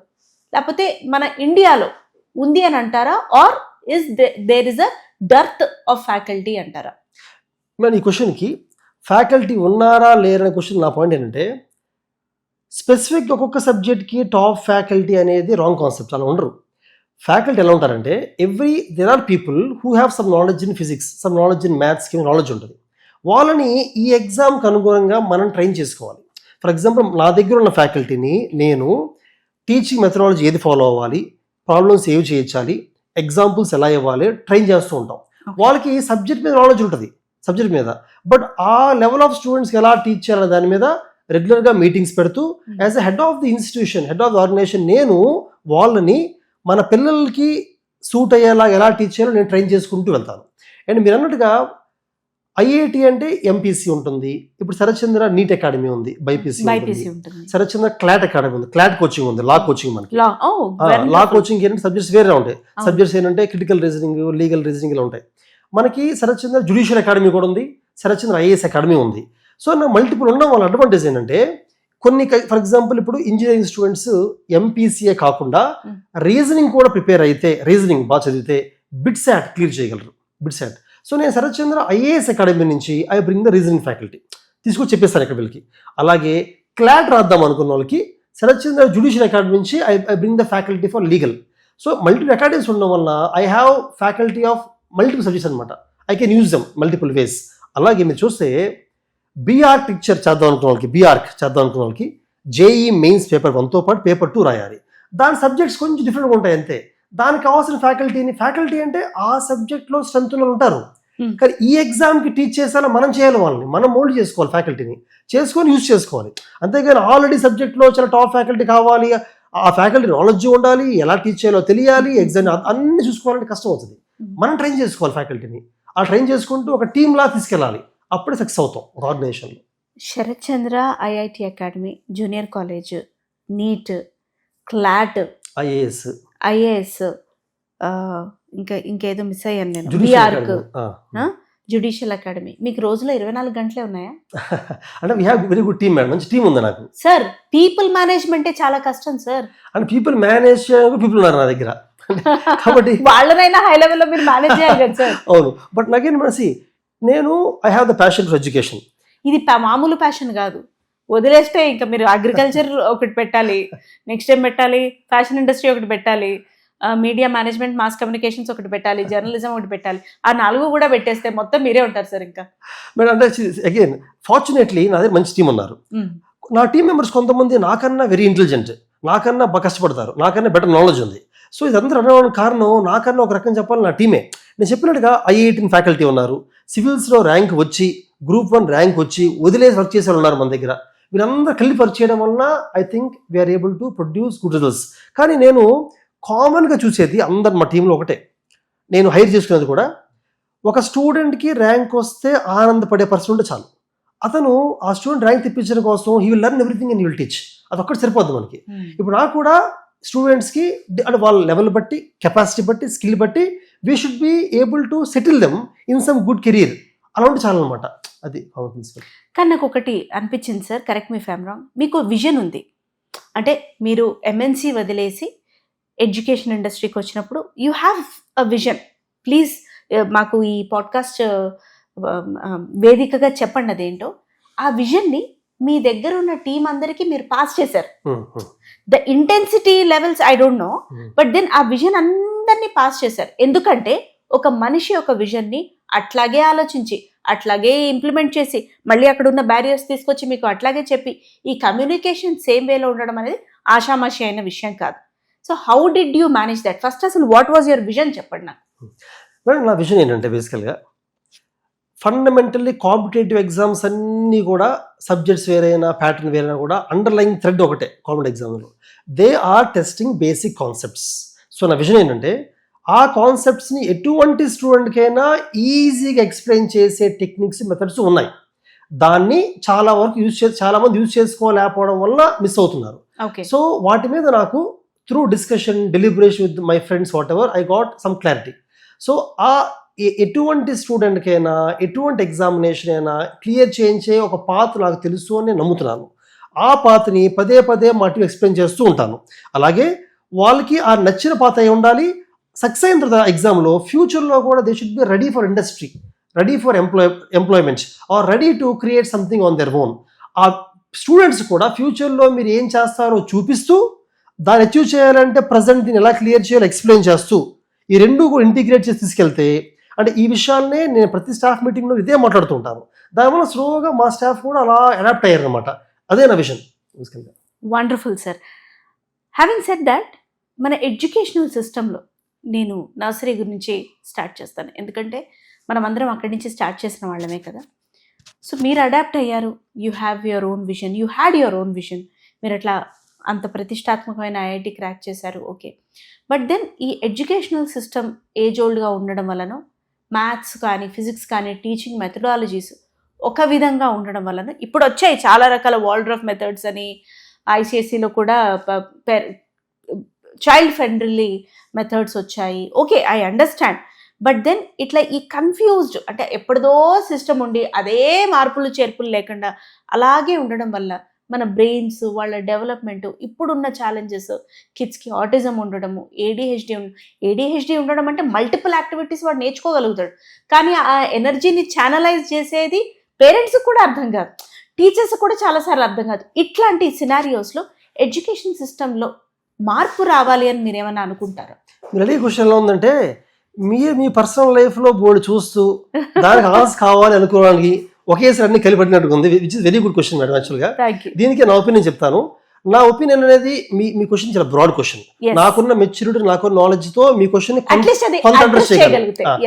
లేకపోతే మన ఇండియాలో ఉంది అని అంటారా? Or there is a dearth of faculty అంటారా? మరి ఈ క్వశ్చన్కి ఫ్యాకల్టీ ఉన్నారా లేరనే క్వశ్చన్ నా పాయింట్ ఏంటంటే, స్పెసిఫిక్ ఒక్కొక్క సబ్జెక్ట్కి టాప్ ఫ్యాకల్టీ అనేది రాంగ్ కాన్సెప్ట్. అలా ఉండరు. ఫ్యాకల్టీ ఎలా ఉంటారంటే, there are people who have some knowledge in physics, some knowledge in మ్యాథ్స్కి నాలెడ్జ్ ఉంటుంది. వాళ్ళని ఈ ఎగ్జామ్కి అనుగుణంగా మనం ట్రైన్ చేసుకోవాలి. ఫర్ ఎగ్జాంపుల్ నా దగ్గర ఉన్న ఫ్యాకల్టీని నేను టీచింగ్ మెథడాలజీ ఏది ఫాలో అవ్వాలి, ప్రాబ్లమ్స్ ఏవి చేయించాలి, ఎగ్జాంపుల్స్ ఎలా ఇవ్వాలి ట్రైన్ చేస్తూ ఉంటాం. వాళ్ళకి సబ్జెక్ట్ మీద నాలెడ్జ్ ఉంటుంది, సబ్జెక్ట్ మీద. బట్ ఆ లెవెల్ ఆఫ్ స్టూడెంట్స్కి ఎలా టీచ్ చేయాలనే దాని మీద రెగ్యులర్గా మీటింగ్స్ పెడుతూ as a head of the institution, head of the organisation నేను వాళ్ళని మన పిల్లలకి సూట్ అయ్యేలా ఎలా టీచ్ చేయాలో నేను ట్రైన్ చేసుకుంటూ వెళ్తాను. అండ్ మీరు అన్నట్టుగా ఐఐటి అంటే ఎంపీసీ ఉంటుంది, ఇప్పుడు శరత్చంద్ర నీట్ అకాడమీ ఉంది, బైపీసీ ఉంటుంది, శరత్చంద్ర క్లాట్ అకాడమీ ఉంది, క్లాట్ కోచింగ్ ఉంది, లా కోచింగ్. మనకి లా కోచింగ్ ఏంటంటే సబ్జెక్ట్స్ వేరే ఉంటాయి. సబ్జెక్ట్స్ ఏంటంటే క్రిటికల్ రీజనింగ్, లీగల్ రీజనింగ్ ఇలా ఉంటాయి. మనకి శరత్చంద్ర జ్యుడిషియల్ అకాడమీ కూడా ఉంది, శరత్చంద్ర ఐఏఎస్ అకాడమీ ఉంది. సో నా మల్టిపుల్ ఉండడం వల్ల అడ్వాంటేజ్ ఏంటంటే, కొన్ని ఫర్ ఎగ్జాంపుల్ ఇప్పుడు ఇంజనీరింగ్ స్టూడెంట్స్ ఎంపీసీఏ కాకుండా రీజనింగ్ కూడా ప్రిపేర్ అయితే, రీజనింగ్ బాగా చదివితే బిట్సాట్ క్లియర్ చేయగలరు, బిట్సాట్. సో నేను శరత్చంద్ర ఐఏఎస్ అకాడమీ నుంచి I bring the reasoning faculty తీసుకొచ్చి చెప్పేస్తాను ఇక్కడ వీళ్ళకి. అలాగే క్లాట్ రాద్దాం అనుకున్న వాళ్ళకి శరత్చంద్ర జ్యుడిషియల్ అకాడమీ నుంచి I bring the faculty for legal. So multiple academies ఉండడం వల్ల I have faculty of multiple subjects అనమాట. I can use them multiple ways. అలాగే మీరు చూస్తే బీఆర్క్ టీచర్ చేద్దాం అనుకున్న వాళ్ళకి, బీఆర్క్ చేద్దాం అనుకున్న వాళ్ళకి జేఈ మెయిన్స్ పేపర్ 1తో పాటు పేపర్ 2 రాయాలి. దాని సబ్జెక్ట్స్ కొంచెం డిఫరెంట్గా ఉంటాయి అంతే. దానికి కావాల్సిన ఫ్యాకల్టీ అంటే ఆ సబ్జెక్ట్లో స్ట్రెంత్ ఉన్న ఉంటారు. కానీ ఈ ఎగ్జామ్కి టీచ్ చేసేలా మనం చేయాలి, వాళ్ళని మనం మోల్డ్ చేసుకోవాలి, ఫ్యాకల్టీని చేసుకొని యూజ్ చేసుకోవాలి. అంతేగాని ఆల్రెడీ సబ్జెక్ట్లో చాలా టాప్ ఫ్యాకల్టీ కావాలి, ఆ ఫ్యాకల్టీ నాలెడ్జ్ ఉండాలి, ఎలా టీచ్ చేయాలో తెలియాలి, ఎగ్జామ్ అన్ని చూసుకోవాలంటే కష్టం అవుతుంది. మనం ట్రైన్ చేసుకోవాలి ఫ్యాకల్టీని. ఆ ట్రైన్ చేసుకుంటూ ఒక టీమ్ లా తీసుకెళ్ళాలి, అప్పుడే సక్సెస్ అవుతాం ఒక ఆర్గనైజేషన్లో. Sharathchandra IIT academy, junior college, NEET, CLAT, IAS, ఇంకేదో మిస్ అయ్యాను నేను, బీఆర్క్, జ్యుడిషియల్ అకాడమీ. మీకు రోజులో 24 గంటలే ఉన్నాయా? అంటే we have very good team madam, మంచి టీం ఉంది నాకు. సార్ పీపుల్ మేనేజ్మెంటే చాలా కష్టం సార్. అంటే పీపుల్ మేనేజ్ పీపుల్ ఉన్నారు నా దగ్గర, కాబట్టి వాళ్ళనైనా హై లెవెల్లో మీరు మేనేజ్ చేయాలి కదా సార్. అవును, బట్ నాకేం మనసి నేను I have the passion for education. ఇది మామూలు ప్యాషన్ కాదు, వదిలేస్తే ఇంకా మీరు అగ్రికల్చర్ ఒకటి పెట్టాలి, నెక్స్ట్ ఏం పెట్టాలి, ఫ్యాషన్ ఇండస్ట్రీ ఒకటి పెట్టాలి, మీడియా మేనేజ్మెంట్, మాస్ కమ్యూనికేషన్స్ ఒకటి పెట్టాలి, జర్నలిజం ఒకటి పెట్టాలి. ఆ 4 కూడా పెట్టేస్తే మొత్తం మీరే ఉంటారు సార్ ఇంకా. బట్ అంటే అగైన్ ఫార్చునేట్లీ నా దగ్గర మంచి టీం ఉన్నారు. నా టీం మెంబర్స్ కొంతమంది నాకన్నా వెరీ ఇంటెలిజెంట్, నాకన్నా బాగా కష్టపడతారు, నాకన్నా బెటర్ నాలెడ్జ్ ఉంది. సో ఇదంతా అనడానికి కారణం నాకన్నా ఒక రకం చెప్పాలి నా టీమే. నేను చెప్పినట్టుగా ఐఐటి ఫ్యాకల్టీ ఉన్నారు, సివిల్స్లో ర్యాంక్ వచ్చి గ్రూప్ 1 ర్యాంక్ వచ్చి వదిలేసి వర్క్ చేసే ఉన్నారు మన దగ్గర. వీరందరూ కలిపి వర్క్ చేయడం వలన I think we're able to produce good results. కానీ నేను కామన్గా చూసేది అందరు మా టీంలో ఒకటే, నేను హైర్ చేసుకునేది కూడా ఒక స్టూడెంట్కి ర్యాంక్ వస్తే ఆనందపడే పర్సన్ ఉంటే చాలు. అతను ఆ స్టూడెంట్ ర్యాంక్ తెప్పించడం కోసం he will learn everything and he will teach. అదొక్కటి సరిపోద్ది మనకి. ఇప్పుడు నాకు కూడా స్టూడెంట్స్కి అంటే వాళ్ళ లెవెల్ బట్టి, కెపాసిటీ బట్టి, స్కిల్ బట్టి we should be able to settle them in some good career. అలా ఉంటే చాలు అనమాట. అది ప్రిన్సిపల్. కానీ నాకు ఒకటి అనిపించింది సార్, కరెక్ట్ మీ ఫ్యామ్ రాంగ్, మీకు విజన్ ఉంది. అంటే మీరు ఎంఎన్సీ వదిలేసి ఎడ్యుకేషన్ ఇండస్ట్రీకి వచ్చినప్పుడు you have a vision. Please మాకు ఈ పాడ్కాస్ట్ వేదికగా చెప్పండి అదేంటో. ఆ విజన్ని మీ దగ్గర ఉన్న టీం అందరికీ మీరు పాస్ చేశారు. The intensity levels I don't know, but then ఆ విజన్ అందరినీ పాస్ చేశారు. ఎందుకంటే ఒక మనిషి ఒక విజన్ని అట్లాగే ఆలోచించి, అట్లాగే ఇంప్లిమెంట్ చేసి, మళ్ళీ అక్కడ ఉన్న బ్యారియర్స్ తీసుకొచ్చి మీకు అట్లాగే చెప్పి, ఈ కమ్యూనికేషన్ సేమ్ వేలో ఉండడం అనేది ఆషామాషి అయిన విషయం కాదు. So how did you manage that? First అసలు వాట్ వాజ్ యువర్ విజన్ చెప్పండి నాకు. మేడం నా విజన్ ఏంటంటే బేసికల్గా ఫండమెంటల్లీ కాంపిటేటివ్ ఎగ్జామ్స్ అన్నీ కూడా సబ్జెక్ట్స్ వేరైనా ప్యాటర్న్ వేరైనా కూడా అండర్లైన్ థ్రెడ్ ఒకటే కాంపిటేటివ్ ఎగ్జామ్లో, they are testing basic concepts. So నా విజన్ ఏంటంటే ఆ కాన్సెప్ట్స్ని ఎటువంటి స్టూడెంట్కైనా ఈజీగా ఎక్స్ప్లెయిన్ చేసే టెక్నిక్స్, మెథడ్స్ ఉన్నాయి. దాన్ని చాలా మంది యూజ్ చేసుకోలేకపోవడం వల్ల మిస్ అవుతున్నారు. సో వాటి మీద నాకు through discussion deliberation with my friends what ever I got some clarity. So ఎటువంటి స్టూడెంట్కైనా ఎటువంటి ఎగ్జామినేషన్ అయినా క్లియర్ చేయించే ఒక పాత్ నాకు తెలుసు అని నేను నమ్ముతున్నాను. ఆ పాత్ని పదే పదే మాటి ఎక్స్ప్లెయిన్ చేస్తూ ఉంటాను. అలాగే వాళ్ళకి ఆ నచ్చిన పాత అయి ఉండాలి. సక్సెస్ అయిన తర్వాత ఎగ్జామ్లో ఫ్యూచర్లో కూడా they should be ready for industry, ready for employments or ready to create something on their own. ఆ స్టూడెంట్స్ కూడా ఫ్యూచర్లో మీరు ఏం చేస్తారో చూపిస్తూ దాన్ని అచీవ్ చేయాలంటే ప్రజెంట్ దీన్ని ఎలా క్లియర్ చేయాలో ఎక్స్ప్లెయిన్ చేస్తూ ఈ రెండు కూడా ఇంటిగ్రేట్ చేసి తీసుకెళ్తే, అంటే ఈ విషయాల్నే నేను ప్రతి స్టాఫ్ మీటింగ్లో ఇదే మాట్లాడుతూ ఉంటాను. దానివల్ల స్లోగా మా స్టాఫ్ కూడా అలా అడాప్ట్ అయ్యారు అనమాట. అదే నా విషయం. Wonderful sir. Having said that, మన ఎడ్యుకేషనల్ సిస్టంలో నేను నర్సరీ గురించి స్టార్ట్ చేస్తాను, ఎందుకంటే మనం అందరం అక్కడి నుంచి స్టార్ట్ చేసిన వాళ్ళమే కదా. సో మీరు అడాప్ట్ అయ్యారు, you have your own vision, you had your own vision. మీరు అట్లా అంత ప్రతిష్టాత్మకమైన ఐఐటి క్రాక్ చేశారు, ఓకే. బట్ దెన్ ఈ ఎడ్యుకేషనల్ సిస్టమ్ ఏజ్ ఓల్డ్గా ఉండడం వలన మ్యాథ్స్ కానీ ఫిజిక్స్ కానీ టీచింగ్ మెథడాలజీస్ ఒక విధంగా ఉండడం వలన ఇప్పుడు వచ్చాయి చాలా రకాల వాల్డ్రఫ్ మెథడ్స్ అని, ఐసిఎస్సిలో కూడా చైల్డ్ ఫ్రెండ్లీ మెథడ్స్ వచ్చాయి, okay, I understand. But then ఇట్లా ఈ కన్ఫ్యూజ్డ్, అంటే ఎప్పటిదో సిస్టమ్ ఉండి అదే మార్పులు చేర్పులు లేకుండా అలాగే ఉండడం వల్ల మన బ్రెయిన్స్ వాళ్ళ డెవలప్మెంట్, ఇప్పుడున్న ఛాలెంజెస్, కిడ్స్కి ఆటిజం ఉండడము, ఏడిహెచ్డి ఉండడం అంటే మల్టిపుల్ యాక్టివిటీస్ వాడు నేర్చుకోగలుగుతాడు, కానీ ఆ ఎనర్జీని ఛానలైజ్ చేసేది పేరెంట్స్కి కూడా అర్థం కాదు, టీచర్స్ కూడా చాలాసార్లు అర్థం కాదు. ఇట్లాంటి సినారియోస్లో ఎడ్యుకేషన్ సిస్టంలో మార్పు రావాలి అని మీరు ఏమన్నా అనుకుంటారా? మీరు అడిగే క్వశ్చన్ ఎలా ఉందంటే, మీరు మీ పర్సనల్ లైఫ్లో బోర్డు చూస్తూ దానికి ఆన్సర్ కావాలి అనుకోవడానికి ఒకేసారి అన్ని కలిపడినట్టుగా ఉంది, which is very good question madam. యాక్చువల్గా దీనికి నా ఒపీనియన్ చెప్తాను. నా ఒపీనియన్ అనేది మీ క్వశ్చన్ చాలా బ్రాడ్ క్వశ్చన్. నాకున్న మెచ్యూరిటీ, నాకున్న నాలెడ్జ్ తో మీ క్వశ్చన్ కొంత అడ్రస్ చేయగలుగుతాం.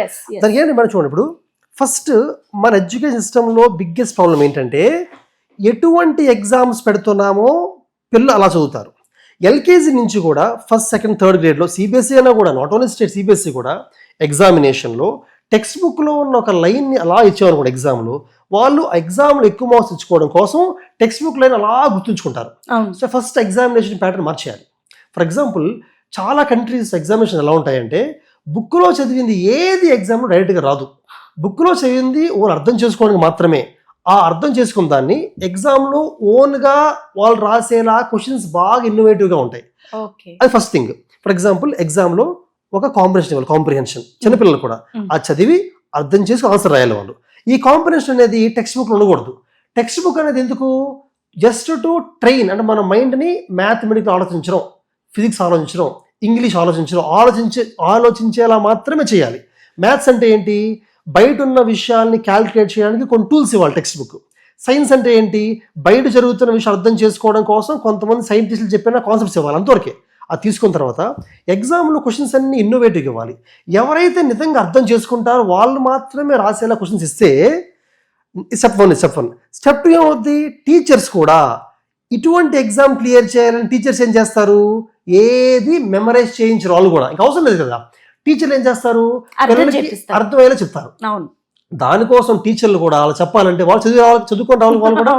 దానికి ఏంటి మేడం, చూడండి, ఇప్పుడు ఫస్ట్ మన ఎడ్యుకేషన్ సిస్టంలో బిగ్గెస్ట్ ప్రాబ్లం ఏంటంటే, ఎటువంటి ఎగ్జామ్స్ పెడుతున్నామో పిల్లలు అలా చదువుతారు. ఎల్కేజీ నుంచి కూడా ఫస్ట్ సెకండ్ థర్డ్ గ్రేడ్లో సిబిఎస్ఈ అయినా కూడా, నాట్ ఓన్లీ స్టేట్, సిబిఎస్ఈ కూడా ఎగ్జామినేషన్లో టెక్స్ట్ బుక్లో ఉన్న ఒక లైన్ని అలా ఇచ్చేవారు ఎగ్జామ్లో, వాళ్ళు ఎగ్జామ్లో ఎక్కువ మార్క్స్ ఇచ్చుకోవడం కోసం టెక్స్ట్ బుక్ లైన్ అలా గుర్తుంచుకుంటారు. సో ఫస్ట్ ఎగ్జామినేషన్ ప్యాటర్న్ మార్చేయాలి. ఫర్ ఎగ్జాంపుల్, చాలా కంట్రీస్ ఎగ్జామినేషన్ ఎలా ఉంటాయంటే, బుక్లో చదివింది ఏది ఎగ్జామ్లో డైరెక్ట్గా రాదు. బుక్లో చదివింది వాళ్ళు అర్థం చేసుకోవడానికి మాత్రమే. ఆ అర్థం చేసుకున్న దాన్ని ఎగ్జామ్లో ఓన్గా వాళ్ళు రాసేలా క్వశ్చన్స్ బాగా ఇన్నోవేటివ్గా ఉంటాయి. అది ఫస్ట్ థింగ్. ఫర్ ఎగ్జాంపుల్, ఎగ్జామ్లో ఒక కాంప్రిహెన్షన్ చిన్నపిల్లలు కూడా అది చదివి అర్థం చేసి ఆన్సర్ రాయాలి వాళ్ళు. ఈ కాంప్రిహెన్షన్ అనేది టెక్స్ట్ బుక్లో ఉండకూడదు. టెక్స్ట్ బుక్ అనేది ఎందుకు? జస్ట్ టు ట్రైన్, అంటే మన మైండ్ని మ్యాథమెటిక్స్ ఆలోచించడం, ఫిజిక్స్ ఆలోచించడం, ఇంగ్లీష్ ఆలోచించడం, ఆలోచించేలా మాత్రమే చేయాలి. మ్యాథ్స్ అంటే ఏంటి? బయట ఉన్న విషయాల్ని క్యాల్కులేట్ చేయడానికి కొన్ని టూల్స్ ఇవ్వాలి టెక్స్ట్ బుక్. సైన్స్ అంటే ఏంటి? బయట జరుగుతున్న విషయం అర్థం చేసుకోవడం కోసం కొంతమంది సైంటిస్టులు చెప్పిన కాన్సెప్ట్స్ ఇవ్వాలి, అంతవరకే. అది తీసుకున్న తర్వాత ఎగ్జామ్లో క్వశ్చన్స్ అన్ని ఇన్నోవేటివ్ ఇవ్వాలి. ఎవరైతే నిజంగా అర్థం చేసుకుంటారో వాళ్ళు మాత్రమే రాసేలా క్వశ్చన్స్ ఇస్తే స్టెప్ వన్. స్టెప్ టూ ఏమవుద్ది? టీచర్స్ కూడా ఇటువంటి ఎగ్జామ్ క్లియర్ చేయాలని టీచర్స్ ఏం చేస్తారు? ఏది మెమరైజ్ చేయించరు వాళ్ళు కూడా, ఇంకా అవసరం లేదు కదా. టీచర్లు ఏం చేస్తారు? అర్థమయ్యేలా చెప్తారు. దానికోసం టీచర్లు కూడా అలా చెప్పాలంటే వాళ్ళు చదువుకొని రావాలి వాళ్ళు కూడా.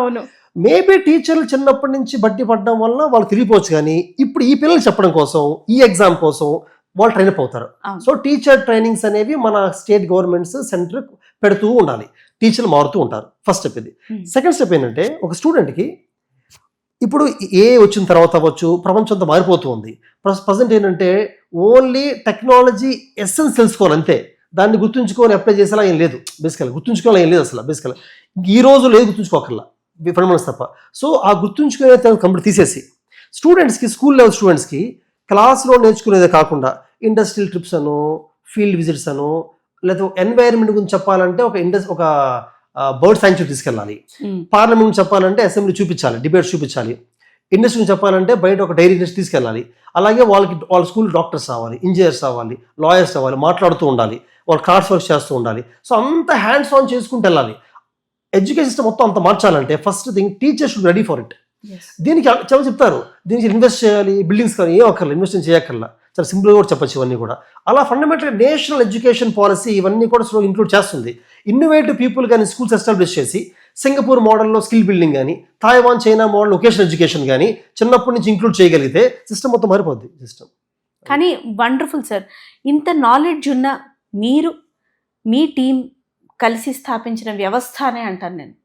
మేబీ టీచర్లు చిన్నప్పటి నుంచి బట్టి పడడం వల్ల వాళ్ళు తిరిగిపోవచ్చు, కానీ ఇప్పుడు ఈ పిల్లలు చెప్పడం కోసం, ఈ ఎగ్జామ్ కోసం వాళ్ళు ట్రైనప్ అవుతారు. సో టీచర్ ట్రైనింగ్స్ అనేవి మన స్టేట్ గవర్నమెంట్స్ సెంటర్ పెడుతూ ఉండాలి. టీచర్లు మారుతూ ఉంటారు. ఫస్ట్ స్టెప్ ఇది. సెకండ్ స్టెప్ ఏంటంటే, ఒక స్టూడెంట్కి ఇప్పుడు వచ్చిన తర్వాత అవ్వచ్చు, ప్రపంచం అంతా మారిపోతూ ఉంది. ప్రజెంట్ ఏంటంటే ఓన్లీ టెక్నాలజీ ఎస్సెన్స్ తెలుసుకోవాలి అంతే. దాన్ని గుర్తుంచుకొని అప్లై చేసేలా ఏం లేదు. బేసికల్గా గుర్తుంచుకోవాలి ఏం లేదు అసలు. బేసికల్గా ఈ రోజు లేదు గుర్తుంచుకోకర్లా, ఫండమెంటల్స్ తప్ప. సో ఆ గుర్తుంచుకునే కంప్లీట్ తీసేసి స్టూడెంట్స్కి, స్కూల్ లెవెల్ స్టూడెంట్స్కి క్లాస్లో నేర్చుకునేదే కాకుండా ఇండస్ట్రియల్ ట్రిప్స్ అను, ఫీల్డ్ విజిట్స్ అను, లేదా ఎన్వైరన్మెంట్ గురించి చెప్పాలంటే ఒక బర్డ్ సాంక్చురీ తీసుకెళ్ళాలి. పార్లమెంట్ చెప్పాలంటే అసెంబ్లీ చూపించాలి, డిబేట్స్ చూపించాలి. ఇండస్ట్రీ చెప్పాలంటే బయట ఒక డైరీ ఇండస్ట్రీ తీసుకెళ్ళాలి. అలాగే వాళ్ళ స్కూల్ డాక్టర్స్ రావాలి, ఇంజనీర్స్ రావాలి, లాయర్స్ రావాలి, మాట్లాడుతూ ఉండాలి, వాళ్ళు క్రాఫ్ట్స్ వర్క్ చేస్తూ ఉండాలి. సో అంత హ్యాండ్స్ ఆన్ చేసుకుంటూ వెళ్ళాలి. ఎడ్యుకేషన్ సిస్టమ్ మొత్తం అంత మార్చాలంటే first thing teachers should ready for it. దీనికి చాలా చెప్తారు, దీనికి ఇన్వెస్ట్ చేయాలి, బిల్డింగ్స్ కానీ ఏం అక్కర్లేదు, ఇన్వెస్ట్ చేయక్కర్లా, చాలా సింపుల్గా కూడా చెప్పచ్చు ఇవన్నీ కూడా. అలా ఫండమెంటల్గా నేషనల్ ఎడ్యుకేషన్ పాలసీ ఇవన్నీ కూడా ఇంక్లూడ్ చేస్తుంది. ఇన్నోవేటివ్ పీపుల్ కానీ స్కూల్స్ ఎస్టాబ్లిష్ చేసి సింగపూర్ మోడల్లో స్కిల్ బిల్డింగ్ కానీ, Taiwan China model vocational education కానీ చిన్నప్పటి నుంచి ఇంక్లూడ్ చేయగలిగితే సిస్టమ్ మొత్తం మారిపోద్ది సిస్టమ్. కానీ వండర్ఫుల్ సార్, ఇంత నాలెడ్జ్ ఉన్న మీరు మీ టీం కలిసి స్థాపించిన వ్యవస్థ అనే అంటాను నేను.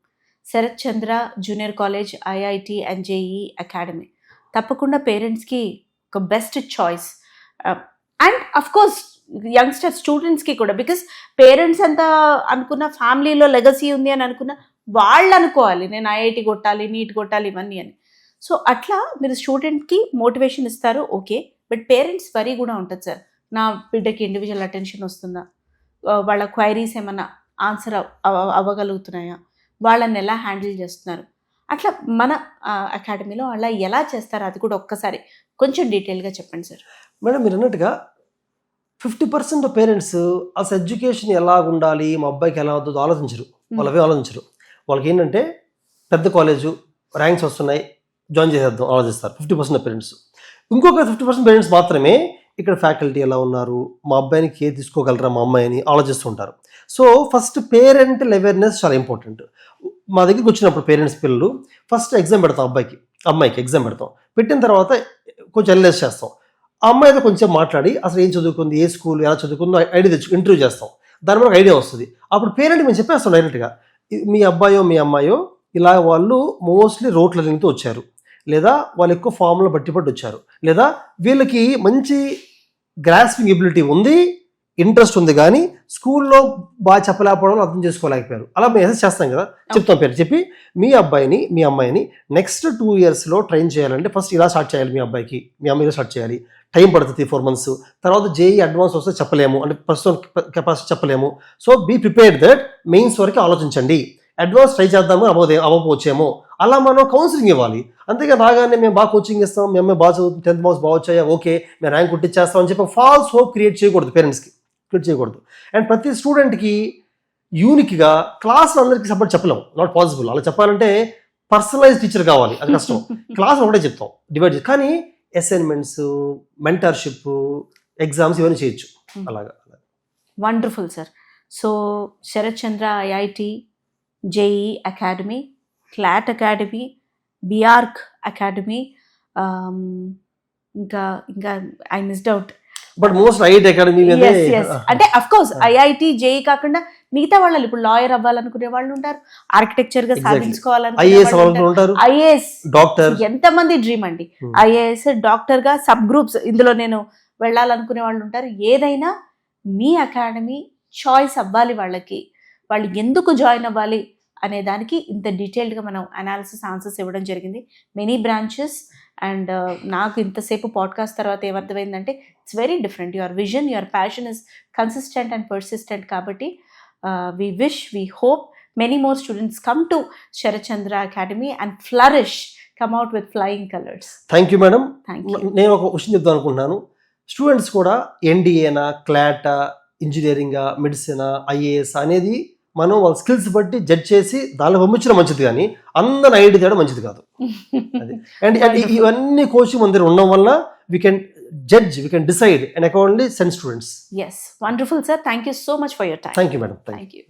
Sharath Chandra junior college, IIT and JEE academy తప్పకుండా పేరెంట్స్కి ఒక best choice. And of course youngster స్టూడెంట్స్కి కూడా, బికాస్ పేరెంట్స్ అంతా అనుకున్న ఫ్యామిలీలో లెగసీ ఉంది అని అనుకున్న వాళ్ళు అనుకోవాలి నేను ఐఐటి కొట్టాలి, నీట్ కొట్టాలి ఇవన్నీ అని. సో అట్లా మీరు స్టూడెంట్కి మోటివేషన్ ఇస్తారు, ఓకే. బట్ పేరెంట్స్ వరీ కూడా ఉంటుంది సార్, నా బిడ్డకి ఇండివిజువల్ అటెన్షన్ వస్తుందా, వాళ్ళ క్వైరీస్ ఏమన్నా ఆన్సర్ అవ్వగలుగుతున్నాయా, వాళ్ళని ఎలా హ్యాండిల్ చేస్తున్నారు, అట్లా మన అకాడమీలో అలా ఎలా చేస్తారు అది కూడా ఒక్కసారి కొంచెం డీటెయిల్గా చెప్పండి సార్. మేడం మీరు అన్నట్టుగా 50% పేరెంట్స్ అసలు ఎడ్యుకేషన్ ఎలా ఉండాలి, మా అబ్బాయికి ఎలా అవుతుందో ఆలోచించరు. వాళ్ళవే ఆలోచించరు. వాళ్ళకి ఏంటంటే పెద్ద కాలేజు ర్యాంక్స్ వస్తున్నాయి జాయిన్ చేసేద్దాం ఆలోచిస్తారు 50% పేరెంట్స్. ఇంకొక 50% పేరెంట్స్ మాత్రమే ఇక్కడ ఫ్యాకల్టీ ఎలా ఉన్నారు, మా అబ్బాయిని కేర్ తీసుకోగలరా మా అమ్మాయిని ఆలోచిస్తుంటారు. సో ఫస్ట్ పేరెంటల్ అవేర్నెస్ చాలా ఇంపార్టెంట్. మా దగ్గరికి వచ్చినప్పుడు పేరెంట్స్ పిల్లలు ఫస్ట్ ఎగ్జామ్ పెడతాం, అమ్మాయికి ఎగ్జామ్ పెడతాం. పెట్టిన తర్వాత కొంచెం అనలైజ్ చేస్తాం. ఆ అమ్మాయితో కొంచెం మాట్లాడి అసలు ఏం చదువుకుంది, ఏ స్కూల్ ఎలా చదువుకుందో ఐడియా ఇంటర్వ్యూ చేస్తాం. దాని వల్ల ఐడియా వస్తుంది. అప్పుడు పేరెంట్ మేము చెప్పేస్తాం డైరెక్ట్గా, మీ అబ్బాయో మీ అమ్మాయో ఇలా వాళ్ళు మోస్ట్లీ రోడ్ లెర్నింగ్తో వచ్చారు, లేదా వాళ్ళు ఎక్కువ ఫామ్లో బట్టి వచ్చారు, లేదా వీళ్ళకి మంచి గ్రాస్పింగ్ ఎబిలిటీ ఉంది, ఇంట్రెస్ట్ ఉంది, కానీ స్కూల్లో బాగా చెప్పలేకపోవడం, అర్థం చేసుకోలేకపోయారు. అలా మేము మెసేజ్ చేస్తాం కదా, చెప్తాం పేరు చెప్పి మీ అబ్బాయిని మీ అమ్మాయిని నెక్స్ట్ 2 yearsలో ట్రైన్ చేయాలంటే ఫస్ట్ ఇలా స్టార్ట్ చేయాలి, మీ అబ్బాయికి మీ అమ్మాయిలో స్టార్ట్ చేయాలి, టైం పడుతుంది 4 months. తర్వాత జేఈ అడ్వాన్స్ వస్తే చెప్పలేము, అంటే ప్రస్తుతం కెపాసిటీ చెప్పలేము. So be prepared that mains వరకు ఆలోచించండి, అడ్వాన్స్ ట్రై చేద్దాము అవ్వకపోవచ్చేమో, అలా మనం కౌన్సిలింగ్ ఇవ్వాలి. అంతేగా రాగానే మేము బాగా కోచింగ్ ఇస్తాం, మీ అమ్మాయి బాగా చదువుతుంది, 10th marks బాగా వచ్చాయా, ఓకే మేము ర్యాంక్ కొట్టించేస్తాం అని చెప్పి ఫాల్స్ హోప్ క్రియేట్ చేయకూడదు, పేరెంట్స్కి క్రియేట్ చేయకూడదు. అండ్ ప్రతి స్టూడెంట్కి యూనిక్గా క్లాస్ అందరికీ సపోర్ట్ చెప్పలేము, నాట్ పాసిబుల్. అలా చెప్పాలంటే పర్సనలైజ్ టీచర్ కావాలి, అది కష్టం. క్లాస్ ఒకటే చెప్తాం డివైడ్ చేసి, కానీ అసైన్మెంట్స్, మెంటర్షిప్, ఎగ్జామ్స్ ఇవన్నీ చేయొచ్చు అలాగా. Wonderful sir. So Sharath Chandra IIT, JEE academy, CLAT academy, BArch academy, ఇంకా ఇంకా I missed out, but most IIT academy అంటే అఫ్ కోర్స్ ఐఐటి జేఈ కాకుండా మిగతా వాళ్ళు ఇప్పుడు లాయర్ అవ్వాలనుకునే వాళ్ళు ఉంటారు, ఆర్కిటెక్చర్ గా సాధించుకోవాలనుకునే ఐఏఎస్ డాక్టర్, ఎంతమంది డ్రీమ్ అండి ఐఏఎస్ డాక్టర్ గా సబ్ గ్రూప్స్ ఇందులో నేను వెళ్ళాలనుకునే వాళ్ళు ఉంటారు. ఏదైనా మీ అకాడమీ చాయిస్ అవ్వాలి వాళ్ళకి, వాళ్ళు ఎందుకు జాయిన్ అవ్వాలి అనే దానికి ఇంత డీటెయిల్డ్గా మనం అనాలిసిస్ ఆన్సర్స్ ఇవ్వడం జరిగింది. Many branches. అండ్ నాకు ఇంతసేపు పాడ్కాస్ట్ తర్వాత ఏమర్థమైందంటే it's very different. Your vision, your passion is consistent and persistent. కాబట్టి we wish, we hope many more students come to Sharat Chandra Academy and flourish, come out with flying colors. Thank you madam. Thank you. నేను ఒక question చెప్తాను అనుకుంటున్నాను. Students కూడా ఎన్డీఏనా, క్లాటా, ఇంజనీరింగా, మెడిసినా, IAS అనేది మనం వాళ్ళ skills బట్టి జడ్జ్ చేసి దానిలో పంపించడం మంచిది, కానీ అందరిని ఐడి చేయడం మంచిది కాదు. అండ్ ఇవన్నీ కోచింగ్ మన దగ్గర ఉండడం వల్ల we can judge, we can decide and accordingly send students. Yes, wonderful sir. Thank you so much for your time. Thank you madam. Thank you.